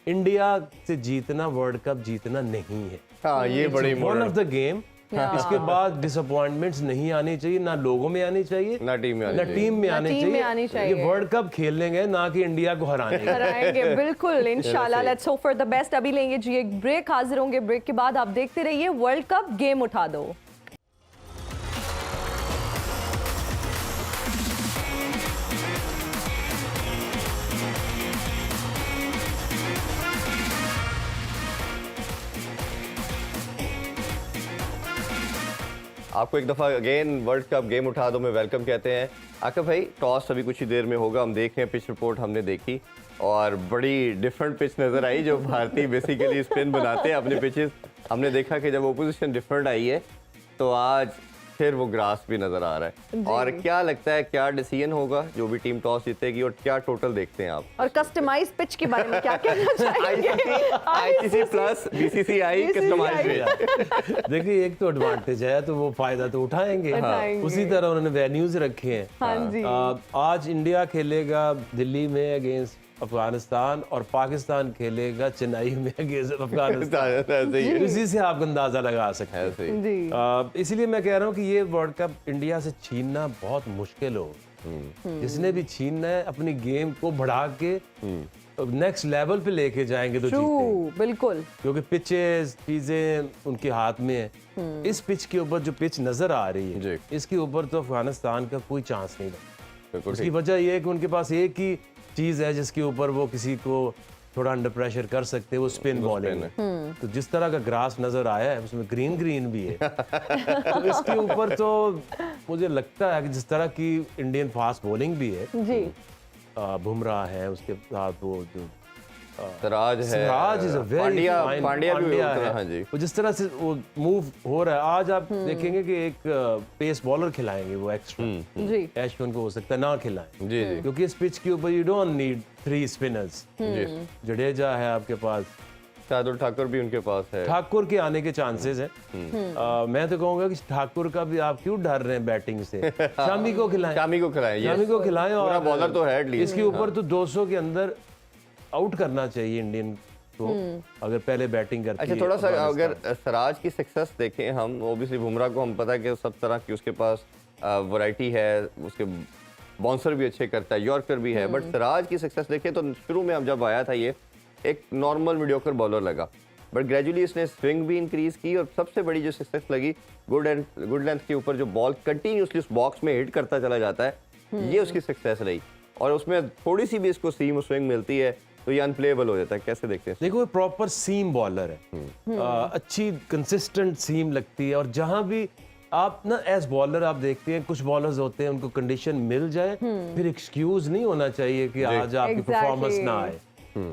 India से जीतना वर्ल्ड कप जीतना नहीं है। हाँ, ये बड़ी वन ऑफ द गेम। इसके बाद डिसअपॉइंटमेंट्स नहीं आनी चाहिए, ना लोगों में आनी चाहिए, ना टीम में आनी ना चाहिए। टीम में ना आनी टीम में आनी चाहिए। ये चाहिए। वर्ल्ड कप खेलने गए, ना कि इंडिया को हराने गए। कराएंगे बिल्कुल इंशाल्लाह। सही। Let's hope for the best. अभी लेंगे जी एक ब्रेक, हाजिर होंगे ब्रेक के बाद। आप देखते रहिए वर्ल्ड कप गेम उठा दो। आपको एक दफ़ा अगेन वर्ल्ड कप गेम उठा दो में वेलकम कहते हैं। आका भाई, टॉस अभी कुछ ही देर में होगा, हम देख रहे हैं, पिच रिपोर्ट हमने देखी और बड़ी डिफरेंट पिच नज़र आई। जो भारतीय बेसिकली स्पिन बनाते हैं अपने पिचेस, हमने देखा कि जब ओपोजिशन डिफरेंट आई है तो आज फिर वो ग्रास भी नज़र आ रहा है। और क्या लगता है क्या डिसीजन होगा जो भी टीम टॉस जीतेगी, और क्या टोटल देखते हैं आप? और कस्टमाइज पिच के बारे में क्या कहना चाहेंगे? ICC plus BCCI customized. देखिए, एक तो एडवांटेज है तो वो फायदा तो उठाएंगे। उठाएंगे। उसी तरह उन्होंने वेन्यूज रखे हैं। हाँ जी। आज इंडिया खेलेगा दिल्ली में अगेंस्ट अफगानिस्तान और पाकिस्तान खेलेगा चेन्नई में अगेंस्ट अफगानिस्तान। ऐसे ही इसी से आप अंदाजा लगा सकते हैं। ऐसे ही। जी। इसलिए मैं कह रहा हूँ कि ये वर्ल्ड कप इंडिया से छीनना बहुत मुश्किल हो। जिसने भी छीनना है अपनी गेम को बढ़ा के नेक्स्ट लेवल पे लेके जाएंगे तो ट्रू, जीतेंगे। बिल्कुल। क्योंकि पिचेस चीजें उनके हाथ में है। इस पिच के ऊपर जो पिच नजर आ रही है, जी। इसके ऊपर तो अफगानिस्तान का कोई चांस नहीं है। बिल्कुल उसकी ठीक। वजह यह है कि उनके पास एक ही चीज है जिसके ऊपर वो किसी को थोड़ा अंडर प्रेशर कर सकते हैं, वो स्पिन बॉलिंग है। तो जिस तरह का ग्रास नजर आया है उसमें ग्रीन ग्रीन भी है। तो इसके ऊपर तो मुझे लगता है कि जिस तरह की इंडियन फास्ट बॉलिंग भी है, जी। बुमराह है, उसके साथ वो जो सिराज है, Siraj is a very Pandya भी उतना, हाँ जी। वो जिस तरह से वो मूव हो रहा है, आज आप देखेंगे कि एक पेस बॉलर खिलाएंगे वो एक्स्ट्रा। जी। एशविन को हो सकता है ना खिलाएं, जी जी क्योंकि इस पिच के ऊपर यू डोंट नीड 3 स्पिनर्स। जी। जडेजा है आपके पास, शार्दुल ठाकुर भी उनके पास है। ठाकुर के आने के चांसेस हैं। मैं तो कहूंगा कि ठाकुर का भी आप क्यों डर रहे हैं बैटिंग से? शामी को खिलाएं, शामी को खिलाएं, शामी को खिलाएं। पूरा और बॉलर तो है एटलीस्ट। इसके ऊपर तो 200 के अंदर आउट करना चाहिए इंडियन को, अगर पहले बैटिंग करती अच्छा, है थोड़ा सा अफगानिस्तान। अगर सिराज की सक्सेस देखें हम, ओबियसली बुमराह को हम पता है कि सब तरह की उसके पास वैरायटी है, उसके बाउंसर भी अच्छे करता है, यॉर्कर भी है, बट सिराज की सक्सेस देखें तो शुरू में हम जब आया था ये एक नॉर्मल मीडियोकर बॉलर लगा, बट ग्रेजुअली इसने स्विंग भी इंक्रीज की और सबसे बड़ी जो सक्सेस लगी गुड लेंथ के ऊपर जो बॉल कंटिन्यूसली उस बॉक्स में हिट करता चला जाता है, ये उसकी सक्सेस रही। और उसमें थोड़ी सी भी इसको सीम स्विंग मिलती है तो ये अनप्लेएबल हो जाता है। कैसे देखते हैं? देखो, प्रॉपर सीम बॉलर है, अच्छी कंसिस्टेंट सीम लगती है। और जहां भी आप ना एज बॉलर आप देखते हैं, कुछ बॉलर्स होते हैं उनको कंडीशन मिल जाए फिर एक्सक्यूज नहीं होना चाहिए कि आज आपकी परफॉर्मेंस ना आए।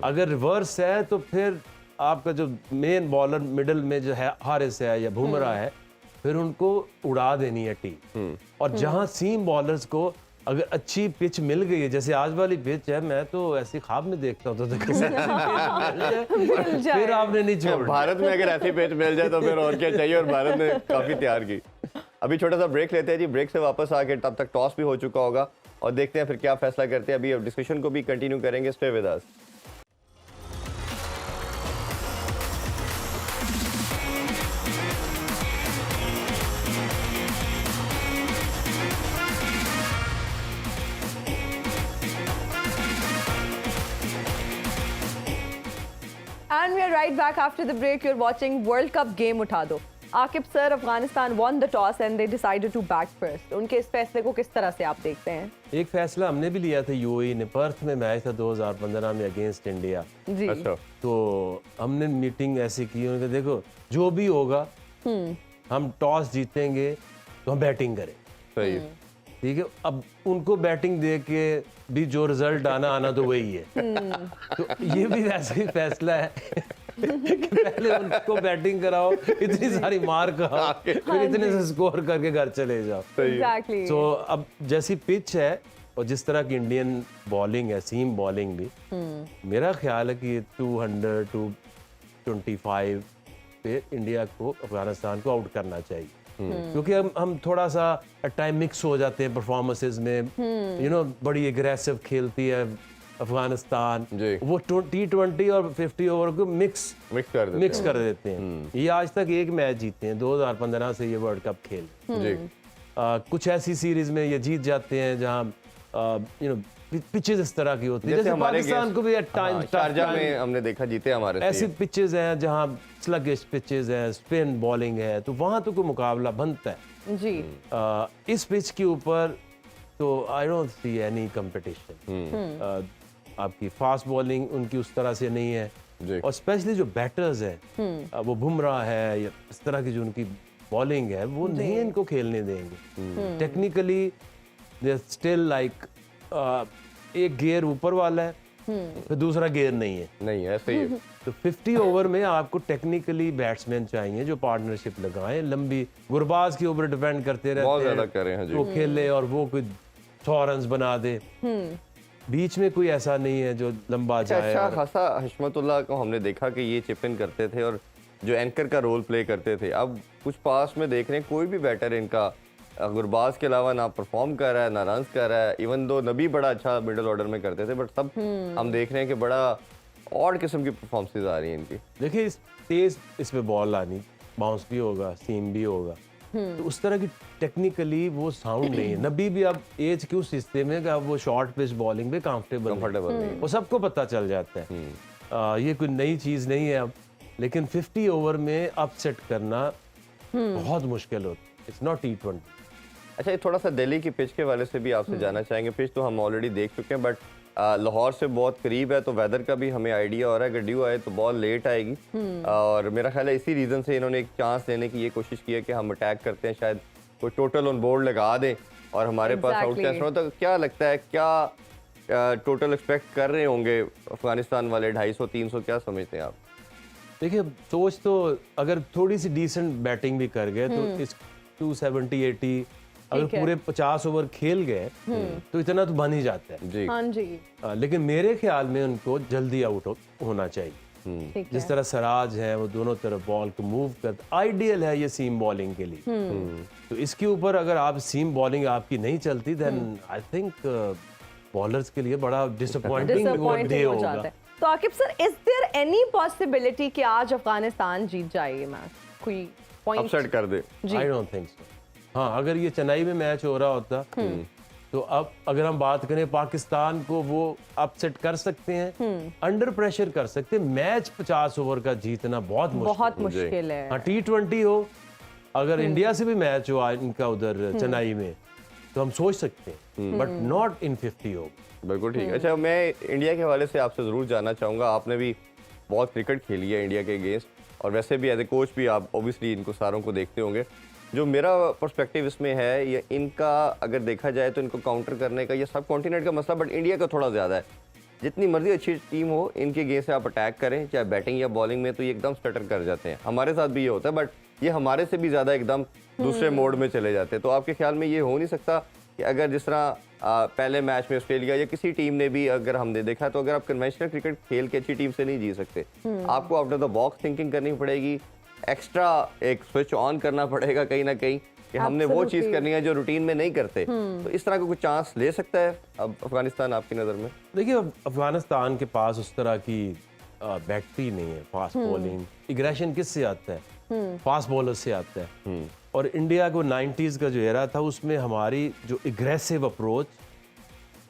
अगर रिवर्स है तो फिर आपका जो मेन बॉलर मिडल में जो है हारिस है या बुमराह है, फिर उनको उड़ा देनी है टीम। और जहां सीम बॉलर्स को अगर अच्छी पिच मिल गई है, जैसे आज वाली पिच है, मैं तो ऐसी ख्वाब में देखता हूँ तो किसी फिर आपने नहीं छोड़। भारत में अगर ऐसी पिच मिल जाए तो फिर और क्या चाहिए, और भारत ने काफी तैयार की। अभी छोटा सा ब्रेक लेते हैं जी, ब्रेक से वापस आके तब तक टॉस भी हो चुका होगा और देखते हैं फिर क्या फैसला करते हैं। अभी डिस्कशन को भी कंटिन्यू करेंगे, stay with us. And we are right back after the break. You're watching World Cup game उठा दो। Aqib sir, Afghanistan won the toss and they decided to bat first. उनके इस फैसले को किस तरह से आप देखते हैं? एक फैसला हमने भी लिया था, यूएई ने, पर्थ में मैच था 2015 में अगेंस्ट इंडिया। जी। अच्छा, तो हमने मीटिंग ऐसी की, उन्होंने कहा देखो जो भी होगा हम टॉस जीतेंगे तो हम बैटिंग करें, सही है। ठीक है। अब उनको बैटिंग दे के भी जो रिजल्ट आना तो वही है। तो ये भी वैसे ही फैसला है कि पहले उनको बैटिंग कराओ, इतनी सारी मार खाओ, फिर इतने से स्कोर करके घर चले जाओ। Exactly. तो अब जैसी पिच है और जिस तरह की इंडियन बॉलिंग है, सीम बॉलिंग भी, मेरा ख्याल है कि 200 to 25 पे इंडिया को, अफगानिस्तान को आउट करना चाहिए। क्योंकि हम थोड़ा सा टाइम मिक्स हो जाते हैं परफॉर्मेंसेस में, बड़ी एग्रेसिव खेलती है अफगानिस्तान, जी। वो T20 और 50 ओवर को मिक्स कर देते हैं। ये आज तक एक मैच जीते हैं 2015 से ये वर्ल्ड कप खेल। जी। कुछ ऐसी सीरीज में ये जीत जाते हैं जहां पिचेस इस तरह की होती है, जैसे पाकिस्तान को भी एट टाइम्स शारजा में हमने देखा जीते हमारे। ऐसी पिचेस हैं जहां स्लगिश पिचेस हैं, स्पिन बॉलिंग है, तो वहां तो कोई मुकाबला बनता है। जी। इस पिच के ऊपर तो I don't see any competition. आपकी फास्ट बॉलिंग उनकी उस तरह से नहीं है, और स्पेशली जो बैटर्स हैं, वो बुमराह है या इस तरह की जो उनकी बॉलिंग है, वो नहीं इनको खेलने देंगे। Technically they are still like एक गियर ऊपर वाला है, फिर दूसरा गियर नहीं है, ऐसे ही है। तो 50 ओवर में आपको टेक्निकली बैट्समैन चाहिए जो पार्टनरशिप लगाएं, लंबी गुरबाज के ऊपर डिपेंड करते रहते बहुत ज्यादा हैं, करें, हाँ जी। तो खेले और वो कोई 100 रन बना दे। बीच में कोई ऐसा नहीं है जो लंबा जाए। अच्छा खासा हशमतुल्लाह को हमने देखा कि ये चिप इन करते थे और जो एंकर का रोल प्ले करते थे। अब कुछ पास में देख रहे हैं कोई भी बैटर इनका गुरबाज के अलावा ना परफॉर्म कर रहा है, ना रन कर रहा है। इवन दो नबी बड़ा अच्छा मिडिल ऑर्डर में करते थे, बट सब हम देख रहे हैं कि बड़ा ऑड किस्म की परफॉर्मेंसेस आ रही हैं इनकी। देखिए तेज इसमें बॉल आनी, बाउंस भी होगा, सीम भी होगा, तो उस तरह की टेक्निकली वो साउंड नहीं है। नबी भी अब एज के उस हिस्से में कि अब वो शॉर्ट पिच बॉलिंग पे कंफर्टेबल नहीं, वो सबको पता चल जाता है। ये कोई नई चीज नहीं है अब, लेकिन 50 ओवर में अपसेट करना बहुत मुश्किल होता है। It's not T20। अच्छा, ये थोड़ा सा दिल्ली की पिच के वाले से भी आपसे जानना चाहेंगे। पिच तो हम ऑलरेडी देख चुके हैं, बट लाहौर से बहुत करीब है, तो वेदर का भी हमें आइडिया हो रहा है। अगर ड्यू आए तो बॉल लेट आएगी, और मेरा ख्याल है इसी रीज़न से इन्होंने एक चांस लेने की ये कोशिश की है कि हम अटैक करते हैं, शायद कोई टोटल ऑन बोर्ड लगा दें और हमारे पास आउट चांस हो। तो क्या लगता है, क्या टोटल एक्सपेक्ट कर रहे होंगे अफगानिस्तान वाले? 250-300 क्या समझते हैं आप? देखिए, सोच तो अगर थोड़ी सी डिसेंट बैटिंग भी कर गए तो इस 270-80 अगर पूरे 50 ओवर खेल गए तो इतना तो बन ही जाता है जी। हाँ जी। लेकिन मेरे ख्याल में उनको जल्दी आउट होना चाहिए। ठीक जिस है। तरह सराज है वो दोनों तरफ बॉल को मूव करता, आइडियल है ये सीम बॉलिंग के लिए। तो इसके ऊपर अगर आप सीम बॉलिंग आपकी नहीं चलती, देन आई थिंक बॉलर्स के लिए बड़ा डिसअपॉइंटिंग डे हो होगा। जाता है। तो Aqib sir, is there any possibility कि आज अफगानिस्तान जीत जाए ये मैच? कोई पॉइंट अपसेट कर दे? I don't think so. हाँ, अगर ये चेन्नई में मैच हो रहा होता तो अब अगर हम बात करें पाकिस्तान को, वो अपसेट कर सकते हैं, अंडर प्रेशर कर सकते हैं। मैच 50 ओवर का जीतना बहुत मुश्किल है। हाँ, T20 हो, अगर इंडिया से भी मैच हो इनका उधर चेन्नई में, तो हम सोच सकते हैं, बट नॉट इन 50 ओवर। बिल्कुल ठीक। अच्छा, मैं इंडिया के हवाले से आपसे ज़रूर जानना चाहूँगा, आपने भी बहुत क्रिकेट खेली है इंडिया के अगेंस्ट, और वैसे भी एज ए कोच भी आप ऑब्वियसली इनको सारों को देखते होंगे। जो मेरा पर्सपेक्टिव इसमें है, ये इनका अगर देखा जाए तो इनको काउंटर करने का ये सब कॉन्टिनेंट का मसला, बट इंडिया का थोड़ा ज़्यादा है। जितनी मर्जी अच्छी टीम हो, इनके अगेंस्ट से आप अटैक करें, चाहे बैटिंग या बॉलिंग में, तो ये एकदम स्टटर कर जाते हैं। हमारे साथ भी ये होता है, बट ये हमारे से भी ज़्यादा एकदम दूसरे मोड में चले जाते हैं। तो आपके ख्याल में ये हो नहीं सकता कि अगर जिस तरह पहले मैच में ऑस्ट्रेलिया या किसी टीम ने भी अगर हमने देखा, तो अगर आप कन्वेंशनल क्रिकेट खेल के अच्छी टीम से नहीं जीत सकते, आपको out of the box thinking करनी पड़ेगी, एक्स्ट्रा एक स्विच ऑन करना पड़ेगा कहीं ना कहीं कि हमने वो चीज़ करनी है जो रूटीन में नहीं करते। तो इस तरह का कुछ चांस ले सकता है अब अफगानिस्तान आपकी नज़र में? देखिए, अफगानिस्तान के पास उस तरह की बैटरी नहीं है, फास्ट बॉलिंग, एग्रेशन किससे आता है? फास्ट बॉलर से आता है। और इंडिया को 90s का जो एरा था उसमें हमारी जो एग्रेसिव अप्रोच,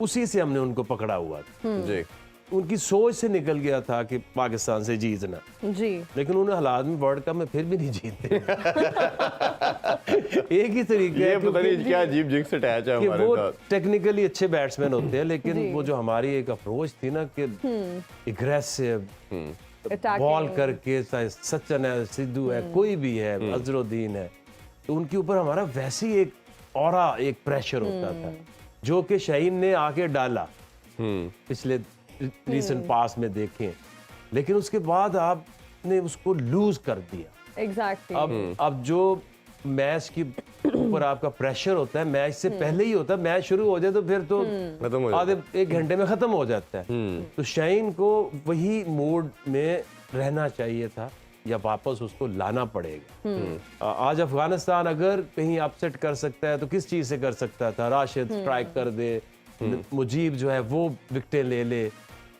उसी से हमने उनको पकड़ा हुआ था। जी, उनकी सोच से निकल गया था कि पाकिस्तान से जीतना, जी, लेकिन उन हालात में वर्ल्ड कप में फिर भी नहीं जीते। एक ही तरीका ये है पता नहीं क्या अजीब जिंक्स अटैच है कि हमारे वो साथ। टेक्निकली अच्छे बैट्समैन होते हैं, लेकिन वो जो हमारी एक अप्रोच थी ना कि एग्रेसिव बॉल करके, चाहे सचिन है, सिद्धू है, कोई भी है, अजरुद्दीन है, तो उनके ऊपर हमारा वैसे ही एक ऑरा, एक प्रेशर होता था जो कि शाहीन ने आके डाला पिछले रीसेंट पास में देखें, लेकिन उसके बाद आपने उसको लूज कर दिया। एग्जैक्टली। अब जो मैच की ऊपर आपका प्रेशर होता है, मैच से पहले ही होता है, मैच शुरू हो जाए तो फिर तो खत्म हो जाता आधे एक घंटे में खत्म हो जाता है। तो शाहीन को वही मोड में रहना चाहिए था या वापस उसको लाना पड़ेगा। आज अफगानिस्तान अगर कहीं अपसेट कर सकता है तो किस चीज से कर सकता था? राशिद स्ट्राइक कर दे, मुजीब जो है वो विकेटें ले ले,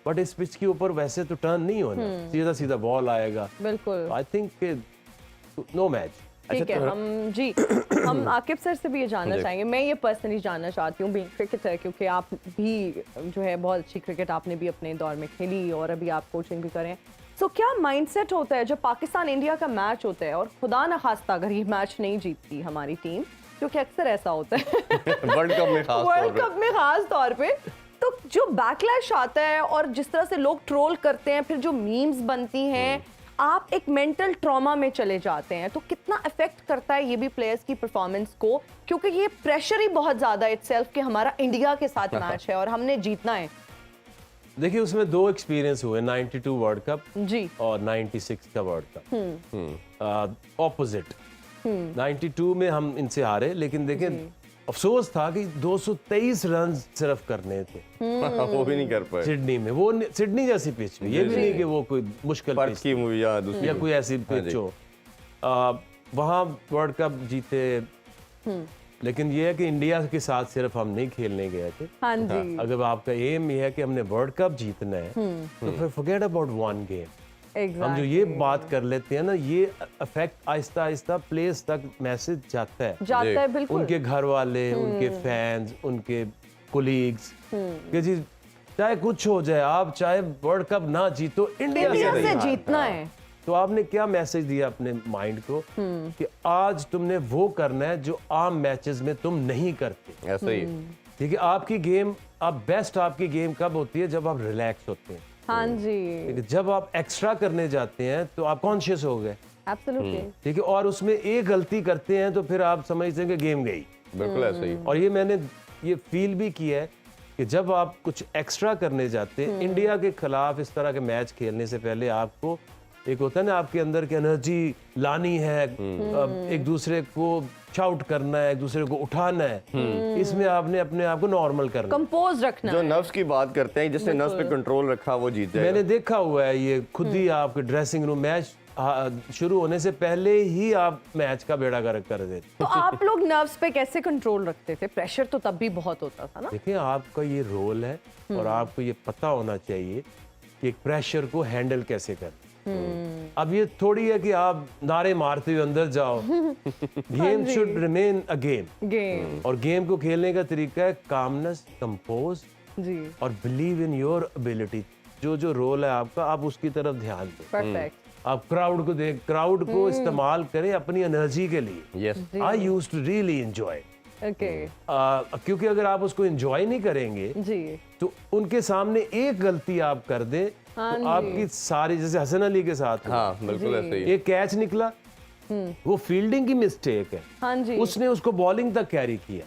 बट इस पिच के ऊपर वैसे तो टर्न नहीं होना, सीधा सीधा बॉल आएगा। बिल्कुल। I think no match. ठीक है, हम आकिब सर से भी ये जानना चाहेंगे, मैं ये पर्सनली जानना चाहती हूँ, बीइंग क्रिकेटर, क्योंकि आप भी जो है बहुत अच्छी क्रिकेट आपने भी अपने दौर में खेली और अभी आप कोचिंग भी करें। सो क्या माइंडसेट होता है जब पाकिस्तान इंडिया का मैच होता है और खुदा न खास्ता अगर ये मैच नहीं जीतती हमारी टीम, क्योंकि अक्सर ऐसा होता है वर्ल्ड कप में खास वर्ल्ड कप में खास तौर पे, तो जो बैकलैश आता है और जिस तरह से लोग ट्रोल करते हैं, फिर जो मीम्स बनती हैं, आप एक मेंटल ट्रॉमा में चले जाते हैं, तो कितना इफेक्ट करता है ये भी प्लेयर्स की परफॉर्मेंस को? क्योंकि ये प्रेशर ही बहुत ज्यादा इटसेल्फ कि हमारा इंडिया के साथ मैच है और हमने जीतना है। देखिए, उसमें दो एक्सपीरियंस हुए, 92 वर्ल्ड कप जी और 96 का वर्ल्ड कप। ऑपोजिट 92 में हम इनसे हारे, लेकिन देखें अफसोस था कि 223 रन सिर्फ करने थे। वो भी नहीं कर पाए सिडनी में, वो सिडनी जैसी पिच में, ये भी नहीं कि वो कोई मुश्किल पर्थ पिच की मूवी या दूसरी या कोई ऐसी पिच हो। वहाँ वर्ल्ड कप जीते, लेकिन ये है कि इंडिया के साथ सिर्फ हम नहीं खेलने गए थे। हाँ जी। अगर आपका एम ये है कि हमने वर्ल्ड कप जीतना है, तो फिर फॉरगेट अबाउट वन गेम। हम जो ये बात कर लेते हैं ना, ये अफेक्ट आहिस्ता आहिस्ता प्लेयर्स तक मैसेज जाता है, बिल्कुल। उनके घर वाले, उनके फैंस, उनके कोलीग्स, कि जी चाहे कुछ हो जाए, आप चाहे वर्ल्ड कप ना जीतो, इंडिया से जीतना है। तो आपने क्या मैसेज दिया अपने माइंड को कि आज तुमने वो करना है जो आम मैचेस में तुम नहीं करते। ऐसा ही ठीक है, आपकी गेम, आप बेस्ट आपकी गेम कब होती है? जब आप रिलैक्स होते हैं। हाँ जी, जब आप एक्स्ट्रा करने जाते हैं तो आप कॉन्शियस हो गए। एब्सोल्युटली। ठीक है, और उसमें एक गलती करते हैं तो फिर आप समझते हैं कि गेम गई। बिल्कुल ऐसा ही। और ये मैंने ये फील भी किया है कि जब आप कुछ एक्स्ट्रा करने जाते हैं, इंडिया के खिलाफ इस तरह के मैच खेलने से पहले आपको एक होता है ना, आपके अंदर की एनर्जी लानी है, एक दूसरे को शाउट करना है, एक दूसरे को उठाना है, इसमें आपने अपने आप को नॉर्मल करना, कंपोज रखना जो है। नर्व्स की बात करते हैं, जिसने नर्व्स पे कंट्रोल रखा वो जीत जाएगा। मैंने देखा हुआ है ये खुद ही, आपके ड्रेसिंग रूम मैच शुरू होने से पहले ही आप मैच का बेड़ा गर्क कर देते। तो आप लोग नर्व्स पे कैसे कंट्रोल रखते थे? प्रेशर तो तब भी बहुत होता था ना। देखिए, आपका ये रोल है और आपको ये पता होना चाहिए कि प्रेशर को हैंडल कैसे करें। अब ये थोड़ी है कि आप नारे मारते हुए अंदर जाओ। Game should remain a game, और गेम को खेलने का तरीका है कामनेस, कंपोज जी, और बिलीव इन योर एबिलिटी। जो जो रोल है आपका, आप उसकी तरफ ध्यान दें। परफेक्ट। आप क्राउड को देख, क्राउड को इस्तेमाल करें अपनी एनर्जी के लिए। Yes, I used to really enjoy, okay क्योंकि अगर आप उसको एंजॉय नहीं करेंगे जी, तो उनके सामने एक गलती आप कर दें तो आपकी सारी, जैसे हसन अली के साथ हुआ, हाँ बिल्कुल ऐसा ही। एक कैच निकला, वो फील्डिंग की मिस्टेक है, हाँ जी, उसने उसको बॉलिंग तक कैरी किया।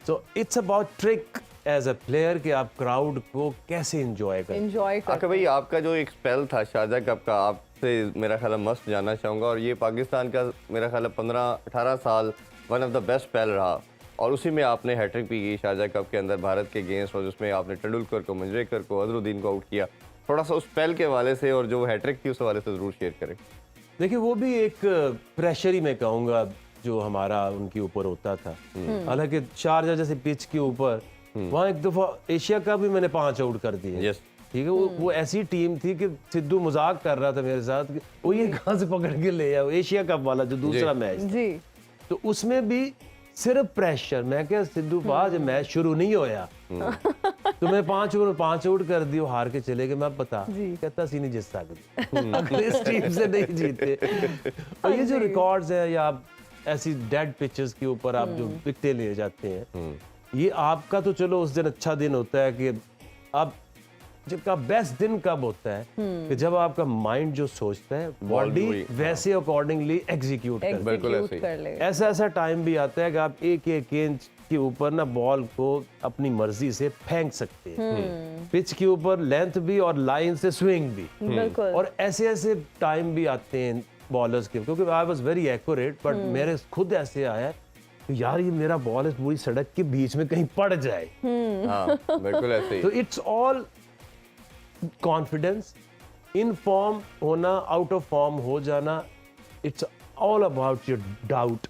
So it's about trick as a player कि आप क्राउड को कैसे एंजॉय करें। एंजॉय आका भाई, आपका जो एक स्पेल था शारजा कप का, आपसे मेरा ख्याल है मस्त जानना चाहूँगा, और ये पाकिस्तान का मेरा ख्याल है 15-18 साल one of the best spell रहा, और उसी में आपने हैट्रिक भी की शारजा कप के अंदर भारत के अगेंस्ट, और जिसमें आपने तेंदुलकर को, मंजरेकर को, अजहरुद्दीन को आउट किया। थोड़ा सा उस स्पेल के हवाले से और जो हैट्रिक थी उस हवाले से ज़रूर शेयर करें। देखिए वो भी एक प्रेशर ही मैं कहूँगा जो हमारा उनके ऊपर होता था। हालांकि शारजा जैसे पिच के ऊपर वहाँ एक दफ़ा एशिया का भी मैंने 5 आउट कर दिए। यस, ठीक है, वो ऐसी टीम थी कि सिद्धू मजाक कर रहा था मेरे साथ कि वो ये कहाँ से पकड़ के ले आओ, एशिया कप वाला जो दूसरा मैच जी तो उसमें भी सिर्फ प्रेशर। मैं क्या सिद्धू बाज मैच शुरू नहीं होया तो मैं 5 ओवर 5 आउट कर दियो, हार के चले गए। मैं बता कहता सी नहीं जीत सकते अगर इस टीम से नहीं जीते। और ये जो रिकॉर्ड्स है या आप ऐसी डेड पिचेस के ऊपर आप जो विकेटें ले जाते हैं, ये आपका तो चलो उस दिन अच्छा दिन होता है कि आप जिसका बेस्ट दिन कब होता है कि जब आपका माइंड जो सोचता है बॉडी वैसे अकॉर्डिंगली एग्जीक्यूट कर बिल्कुल ऐसे ही। कर ले। ऐसा टाइम भी आता है कि आप एक इंच के ऊपर ना बॉल को अपनी मर्जी से फेंक सकते हैं, पिच के ऊपर लेंथ भी और लाइन से स्विंग भी। बिल्कुल। और ऐसे टाइम भी आते हैं बॉलर्स के, क्योंकि I was very accurate, but मेरे खुद ऐसे आया कि यार ये मेरा बॉल इस पूरी सड़क के बीच में कहीं पड़ जाए। हाँ, बिल्कुल ऐसे ही। तो it's all confidence, in form होना, आउट ऑफ फॉर्म हो जाना, it's all about your doubt.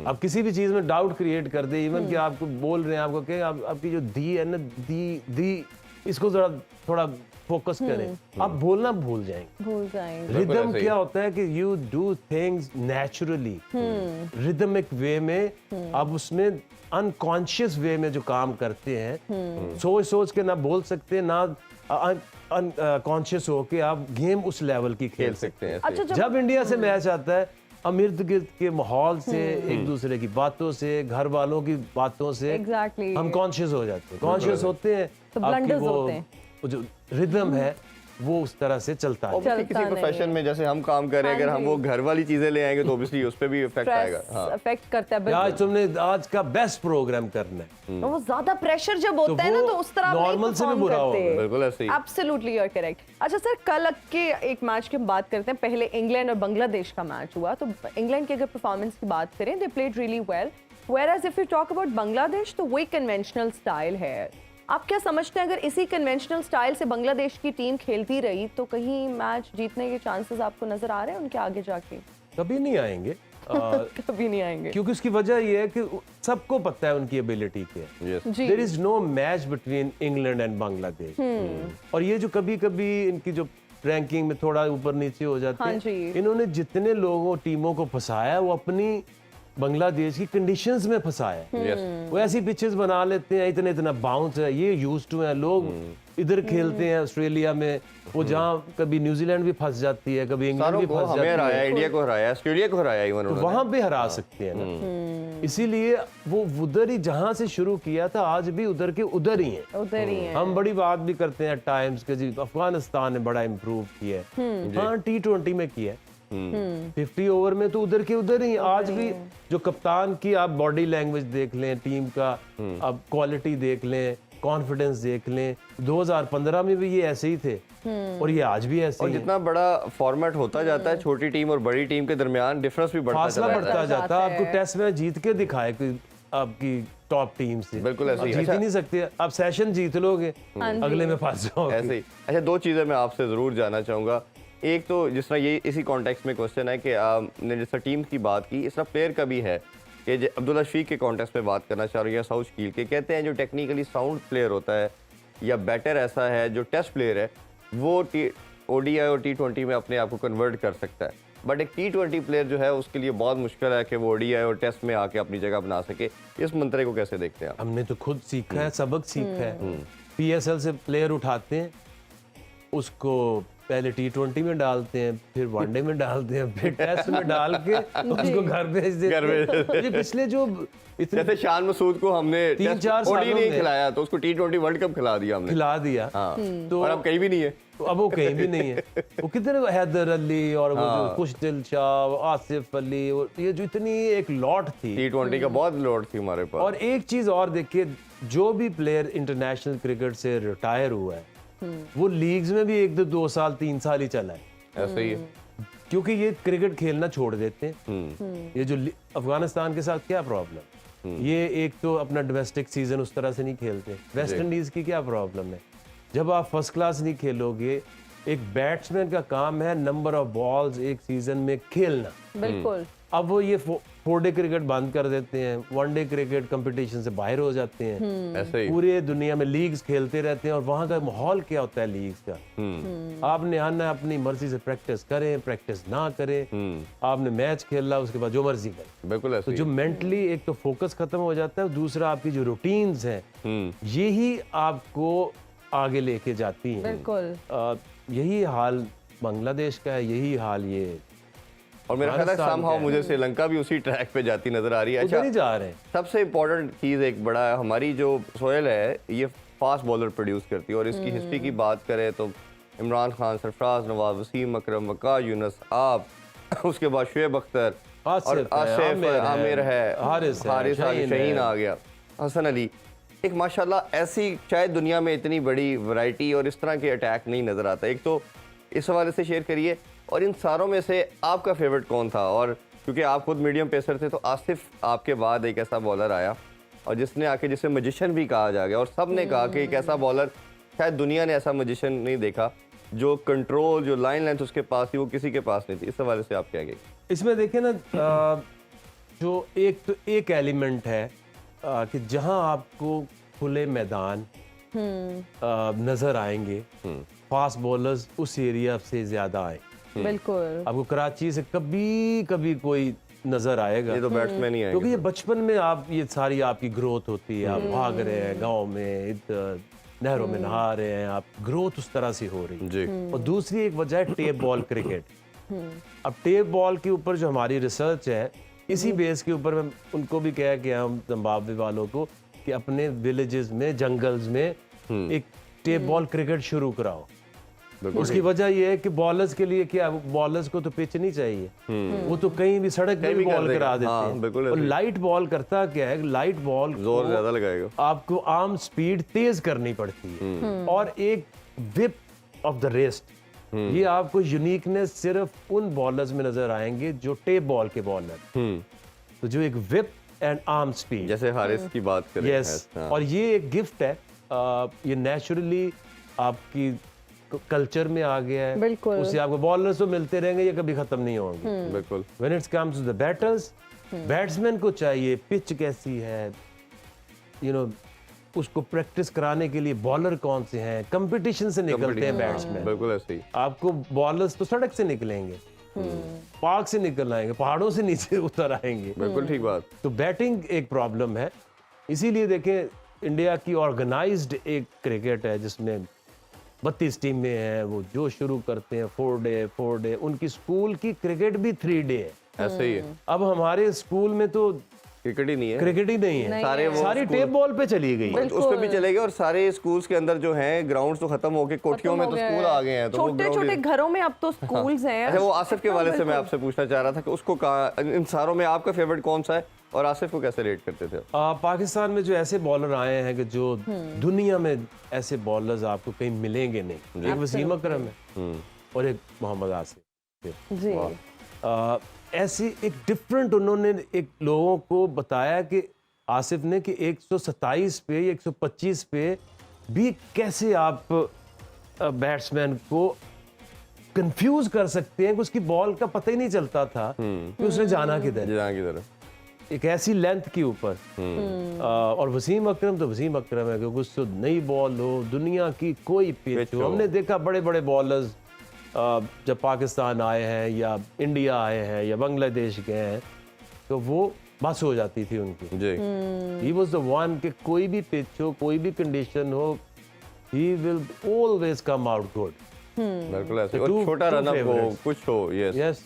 आप किसी भी चीज में डाउट क्रिएट कर दे, इवन कि आपको बोल रहे हैं, आपको कहें आपकी जो दी है ना, दी इसको जरा थोड़ा फोकस करें, आप बोलना भूल जाएंगे। रिदम क्या होता है कि you do things naturally, rhythmic way में आप उसमें अनकॉन्शियस वे में जो काम करते हैं, सोच के ना बोल सकते, ना अनकॉन्शियस होके आप गेम उस लेवल की खेल सकते हैं। अच्छा, जब इंडिया से मैच आता है, हम इर्द गिर्द के माहौल से, एक दूसरे की बातों से, घर वालों की बातों से Exactly. हम कॉन्शियस हो जाते हैं, कॉन्शियस होते हैं, तो आपकी blunders वो होते हैं। वो जो रिदम है वो उस तरह से चलता है। Obviously किसी प्रोफेशन में जैसे हम काम कर रहे हैं, अगर हम वो घर वाली चीजें ले आएंगे तो ऑब्वियसली उस पे भी इफेक्ट आएगा। हाँ, अफेक्ट करता है आज बिल्कुल। तुमने आज का बेस्ट प्रोग्राम करना है, वो ज्यादा प्रेशर जब होता है ना वो तो उस तरह आप नहीं normal से भी perform बुरा करते। होगा। बिल्कुल ऐसे ही। Absolutely, you're correct. अच्छा सर, कल के एक मैच की हम बात करते हैं। पहले इंग्लैंड और बांग्लादेश का मैच हुआ, तो इंग्लैंड की अगर परफॉर्मेंस की बात करें, they played really well, whereas if you talk about Bangladesh तो वही कन्वेंशनल स्टाइल है। आप क्या समझते हैं, अगर इसी कन्वेंशनल स्टाइल से बांग्लादेश की टीम खेलती रही तो कहीं मैच जीतने के चांसेस आपको नजर आ रहे हैं उनके आगे जाके? कभी नहीं आएंगे। कभी नहीं आएंगे क्योंकि उसकी वजह ये है कि सबको पता है उनकी एबिलिटी क्या है। Yes. जी। There is no match between England and Bangladesh. और ये जो कभी कभी इनकी जो रैंकिंग में थोड़ा ऊपर नीचे हो जाते हाँ हैं, जी। इन्होंने जितने लोगों टीमों को फंसाया वो अपनी बांग्लादेश की कंडीशंस में फंसाया है। Yes. वो ऐसी पिचेस बना लेते हैं, इतना बाउंस है, ये यूज्ड टू है। लोग इधर खेलते हैं ऑस्ट्रेलिया में, वो जहाँ कभी न्यूजीलैंड भी फंस जाती है, कभी इंग्लैंड सारों भी को फंस हमें जाती हराया, है, इंडिया को हराया, ऑस्ट्रेलिया को हराया इवन तो उन्होंने। वहां पे हरा सकते हैं ना। इसीलिए वो उधर ही जहां से शुरू किया था, आज भी उधर के उधर ही हैं। उधर ही है। हम बड़ी बात भी करते हैं टाइम्स के, जी अफगानिस्तान ने बड़ा इम्प्रूव किया है, हाँ T20 में किया है, 50 ओवर में तो उधर के उधर ही। आज भी जो कप्तान की आप बॉडी लैंग्वेज देख लें, टीम का अब क्वालिटी देख लें, कॉन्फिडेंस देख लें, 2015 में भी ये ऐसे ही थे और ये आज भी ऐसे और ही हैं। जितना बड़ा फॉर्मेट होता जाता है, छोटी टीम और बड़ी टीम के दरमियान डिफरेंस भी बढ़ता फासला चला जाता बढ़ता है। जाता है। आपको टेस्ट में जीत के दिखाए कोई आपकी टॉप टीम से, बिल्कुल ऐसे आप ही। जीत अच्छा। ही नहीं सकते। आप सेशन जीत लोगे, हाँ जी। अगले में फंस जाओगे। ऐसे ही। अच्छा, दो चीज़ें मैं आपसे ज़रूर जानना चाहूँगा। एक तो जिस तरह ये इसी कॉन्टेक्स्ट में क्वेश्चन है कि आपने जिस तरह टीम की बात की, इस तरह प्लेयर का भी है कि अब्दुल्ला शफीक के कॉन्टेक्स्ट में बात करना चाह रही है, साउथ कील के कहते हैं जो टेक्निकली साउंड प्लेयर होता है या बैटर ऐसा है जो टेस्ट प्लेयर है, वो ODI और T20 में अपने आप को कन्वर्ट कर सकता है, बट एक T20 प्लेयर जो है उसके लिए बहुत मुश्किल है कि वो ODI और टेस्ट में आके अपनी जगह बना सके। इस मंत्रे को कैसे देखते हैं आप? हमने तो खुद सीखा है, सबक सीखा है। PSL से प्लेयर उठाते हैं, उसको पहले T20 में डालते हैं, फिर वनडे में डालते हैं, फिर टेस्ट में डाल के उसको घर भेज देते हैं। ये पिछले जो इतने जैसे शान मसूद को हमने 3-4 ODI सालों नहीं में खिलाया तो उसको T20 वर्ल्ड कप खिला दिया हमने। खिला दिया, हाँ। तो और अब कहीं भी नहीं है। तो अब वो कहीं भी नहीं है। वो कितने हैदर अली और वो जो कुछ दिलशाह, आसिफ अली, ये जो इतनी एक लॉट थी, T20 का बहुत लोड थी हमारे पास। और एक चीज और देखिए, जो भी प्लेयर इंटरनेशनल क्रिकेट से रिटायर हुआ है वो लीग्स में भी 1-2 साल 3 साल ही चला है, ऐसे ही है। क्योंकि ये क्रिकेट खेलना छोड़ देते हैं। ये जो अफगानिस्तान के साथ क्या प्रॉब्लम, ये एक तो अपना डोमेस्टिक सीजन उस तरह से नहीं खेलते। वेस्ट इंडीज की क्या प्रॉब्लम है, जब आप फर्स्ट क्लास नहीं खेलोगे, एक बैट्समैन का काम है नंबर ऑफ बॉल्स एक सीजन में खेलना। बिल्कुल। अब वो ये 4 डे क्रिकेट बंद कर देते हैं, 1 डे क्रिकेट कंपटीशन से बाहर हो जाते हैं। ऐसे ही पूरे दुनिया में लीग्स खेलते रहते हैं और वहाँ का माहौल क्या होता है लीग्स का। आपने आना अपनी मर्जी से प्रैक्टिस करें, प्रैक्टिस ना करें, आपने मैच खेला उसके बाद जो मर्जी करें। बिल्कुल ऐसे तो जो मेंटली एक तो फोकस खत्म हो जाता है, दूसरा आपकी जो रूटीन्स हैं यही आपको आगे लेके जाती हैं। बिल्कुल। यही हाल बांग्लादेश का है, यही हाल ये, और मेरा ख्याल है somehow मुझे श्रीलंका भी उसी ट्रैक पे जाती नजर आ रही है। उधर ही जा रहे हैं। सबसे इम्पोर्टेंट चीज़ एक बड़ा है, हमारी जो सोयल है ये फास्ट बॉलर प्रोड्यूस करती है, और इसकी हिस्ट्री की बात करें तो इमरान खान, सरफराज नवाज, वसीम अकरम, वक़ार यूनुस, आप, उसके बाद शुएब अख्तर और आसिफ, आमिर है, हारिस शाहीन आ गया, हसन अली। एक माशाल्लाह ऐसी शायद दुनिया में इतनी बड़ी वैरायटी और इस तरह के अटैक नहीं नज़र आता। एक तो इस हवाले से शेयर करिए, और इन सारों में से आपका फेवरेट कौन था? और क्योंकि आप खुद मीडियम पेसर थे, तो आसिफ आपके बाद एक ऐसा बॉलर आया और जिसने आके जिसे मैजिशियन भी कहा जा गया, और सब ने कहा कि एक ऐसा बॉलर शायद दुनिया ने ऐसा मैजिशियन नहीं देखा, जो कंट्रोल, जो लाइन लेंथ उसके पास थी वो किसी के पास नहीं थी। इस हवाले से आप क्या कहेंगे? इसमें देखें ना, जो एक तो एक एलिमेंट है कि जहां आपको खुले मैदान नजर आएंगे, फास्ट बॉलर्स उस एरिया से ज्यादा आए। बिल्कुल। आपको कराची से कभी कभी कोई नजर आएगा, ये तो बैट्समैन ही आएंगे, क्योंकि ये बचपन में आप ये सारी आपकी ग्रोथ होती है, आप भाग रहे हैं गांव में, इधर नहरों में नहा रहे हैं, आप ग्रोथ उस तरह से हो रही है जी। और दूसरी एक वजह है टेप बॉल क्रिकेट। अब टेप बॉल के ऊपर जो हमारी रिसर्च है, इसी बेस के ऊपर मैं उनको भी कहा कि हम जिम्बाब्वे वालों को कि अपने विलेजेस में, जंगल्स में एक टेप बॉल क्रिकेट शुरू कराओ। उसकी वजह यह है कि बॉलर्स के लिए क्या, बॉलर्स को तो पिच नहीं चाहिए, वो तो कहीं भी सड़क पे भी बॉल करा देते हैं। और लाइट बॉल करता क्या है, लाइट बॉल जोर ज्यादा लगाएगा, आपको आर्म स्पीड तेज करनी पड़ती है, और एक विप ऑफ द रेस्ट, ये आपको यूनिकनेस सिर्फ उन बॉलर्स में नजर आएंगे जो टेप बॉल के बॉलर। तो जो एक विप एंड आर्म स्पीड, जैसे हारिस की बात करें, यस, और ये एक गिफ्ट है, ये नेचुरली आपकी कल्चर में आ गया है। बिल्कुल। उससे आपको बॉलर्स तो मिलते रहेंगे, ये कभी खत्म नहीं होंगे। बिल्कुल। When it comes to the batters, batsman को चाहिए पिच कैसी है, उसको प्रैक्टिस कराने के लिए बॉलर कौन से हैं, कंपटीशन से निकलते हैं बैट्समैन। बिल्कुल ऐसे ही। आपको बॉलर्स तो सड़क से निकलेंगे, पार्क से निकल आएंगे, पहाड़ों से नीचे उतर आएंगे। बिल्कुल ठीक बात। तो बैटिंग एक प्रॉब्लम है, इसीलिए देखें इंडिया की ऑर्गेनाइज्ड एक क्रिकेट है जिसमें 32 टीमें हैं, वो जो शुरू करते हैं 4 डे, उनकी स्कूल की क्रिकेट भी 3 डे है। ऐसे ही है। अब हमारे स्कूल में तो क्रिकेट ही नहीं है, क्रिकेट ही नहीं है, सारी टेप बॉल पे चली गई, उस पे भी चले गए, और सारे स्कूल्स के अंदर जो हैं ग्राउंड्स तो खत्म हो गए, कोठियों में तो स्कूल आ गए हैं, तो छोटे छोटे घरों में अब तो स्कूल्स हैं। अच्छा, वो आसिफ के वाले से मैं आपसे पूछना चाह रहा था कि उसको इन सारों में आपका फेवरेट कौन सा है, और आसिफ को कैसे रेट करते थे? पाकिस्तान में जो ऐसे बॉलर आए हैं कि जो दुनिया में ऐसे बॉलर्स आपको कहीं मिलेंगे नहीं, एक वसीम अकरम है और एक मोहम्मद आसिफ जी। ऐसी एक डिफरेंट उन्होंने एक लोगों को बताया कि आसिफ ने कि 127 पे, 125 पे भी कैसे आप बैट्समैन को कंफ्यूज कर सकते हैं कि उसकी बॉल का पता ही नहीं चलता था कि उसने जाना किधर, एक ऐसी लेंथ के ऊपर। और वसीम अकरम तो वसीम अकरम है, क्योंकि उससे नई बॉल हो, दुनिया की कोई पिच हो, हमने देखा बड़े बड़े बॉलर्स जब पाकिस्तान आए हैं या इंडिया आए हैं या बांग्लादेश गए हैं, तो वो बस हो जाती थी उनकी जी। ही वाज द वन कि कोई भी पिच हो, कोई भी कंडीशन हो, he will always come out good. बिल्कुल ऐसे, और छोटा रन अप हो, कुछ हो, यस।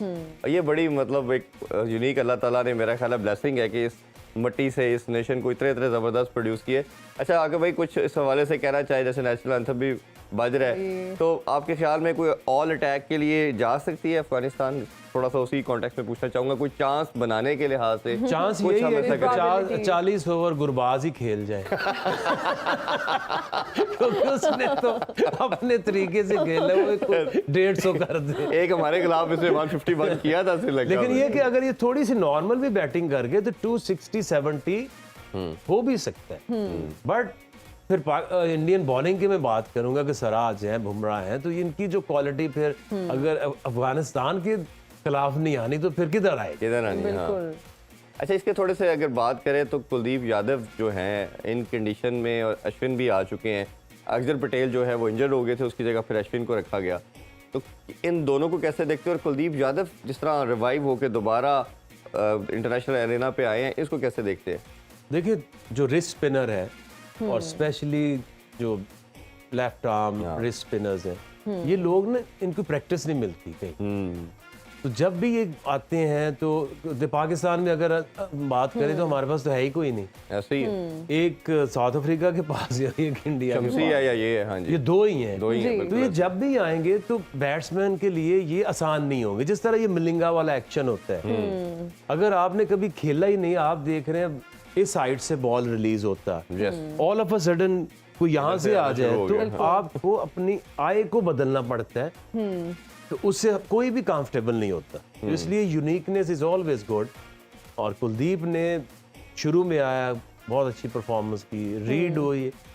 ये बड़ी मतलब एक यूनिक अल्लाह ताला ने मेरा ख्याल है ब्लेसिंग है कि इस मट्टी से इस नेशन को इतने इतने ज़बरदस्त प्रोड्यूस किए। अच्छा, आगे भाई कुछ इस हवाले से कहना चाहिए, जैसे नेशनल एंथम भी बज रहा है, तो आपके ख्याल में कोई ऑल अटैक के लिए जा सकती है अफगानिस्तान? थोड़ा सा उसी कॉन्टेक्स्ट में पूछना चाहूंगा, कोई चांस बनाने के लिहाज से? चांस यही है कि 40 ओवर गुरबाज ही खेल जाए क्योंकि उसने तो अपने तरीके से खेला, वो 150 कर दे। एक हमारे खिलाफ इसने 151 किया था श्रीलंका, लेकिन ये कि अगर ये थोड़ी सी नॉर्मल भी बैटिंग कर गए तो 260-70 हो भी सकता है, बट फिर इंडियन बॉलिंग की मैं बात करूंगा कि सराज हैं, बुमराह हैं, तो इनकी जो क्वालिटी फिर अगर अफगानिस्तान के खिलाफ नहीं आनी तो फिर किधर आएगी? किधर आनी? हाँ। बिल्कुल। अच्छा, इसके थोड़े से अगर बात करें तो कुलदीप यादव जो हैं इन कंडीशन में, और अश्विन भी आ चुके हैं, अक्षर पटेल जो है वो इंजर्ड हो गए थे, उसकी जगह फिर अश्विन को रखा गया, तो इन दोनों को कैसे देखते हो? और कुलदीप यादव जिस तरह रिवाइव होकर दोबारा इंटरनेशनल एरेना पे आए हैं, इसको कैसे देखते हैं? देखिए, जो रिस्ट स्पिनर है और स्पेशली जो लेफ्ट आर्म रिस्ट स्पिनर्स हैं, ये लोग ना, इनको प्रैक्टिस नहीं मिलती कहीं। तो जब भी ये आते हैं तो पाकिस्तान में अगर बात करें तो हमारे पास तो है ही कोई नहीं, ऐसे ही है। एक साउथ अफ्रीका के पास या एक इंडिया के शमसी है या ये है? हाँ जी, ये दो ही हैं। दो ही हैं, तो बिल्कुल। ये जब भी आएंगे तो बैट्समैन के लिए ये आसान नहीं होंगे, जिस तरह ये मिलिंगा वाला एक्शन होता है। अगर आपने कभी खेला ही नहीं, आप देख रहे हैं इस साइड से बॉल रिलीज होता है, ऑल ऑफ अ सडन कोई यहाँ से आ जाए तो आपको अपनी आय को बदलना पड़ता है, तो उससे कोई भी कंफर्टेबल नहीं होता। तो इसलिए यूनिकनेस इज ऑलवेज गुड। और कुलदीप ने शुरू में आया, बहुत अच्छी परफॉर्मेंस की, रीड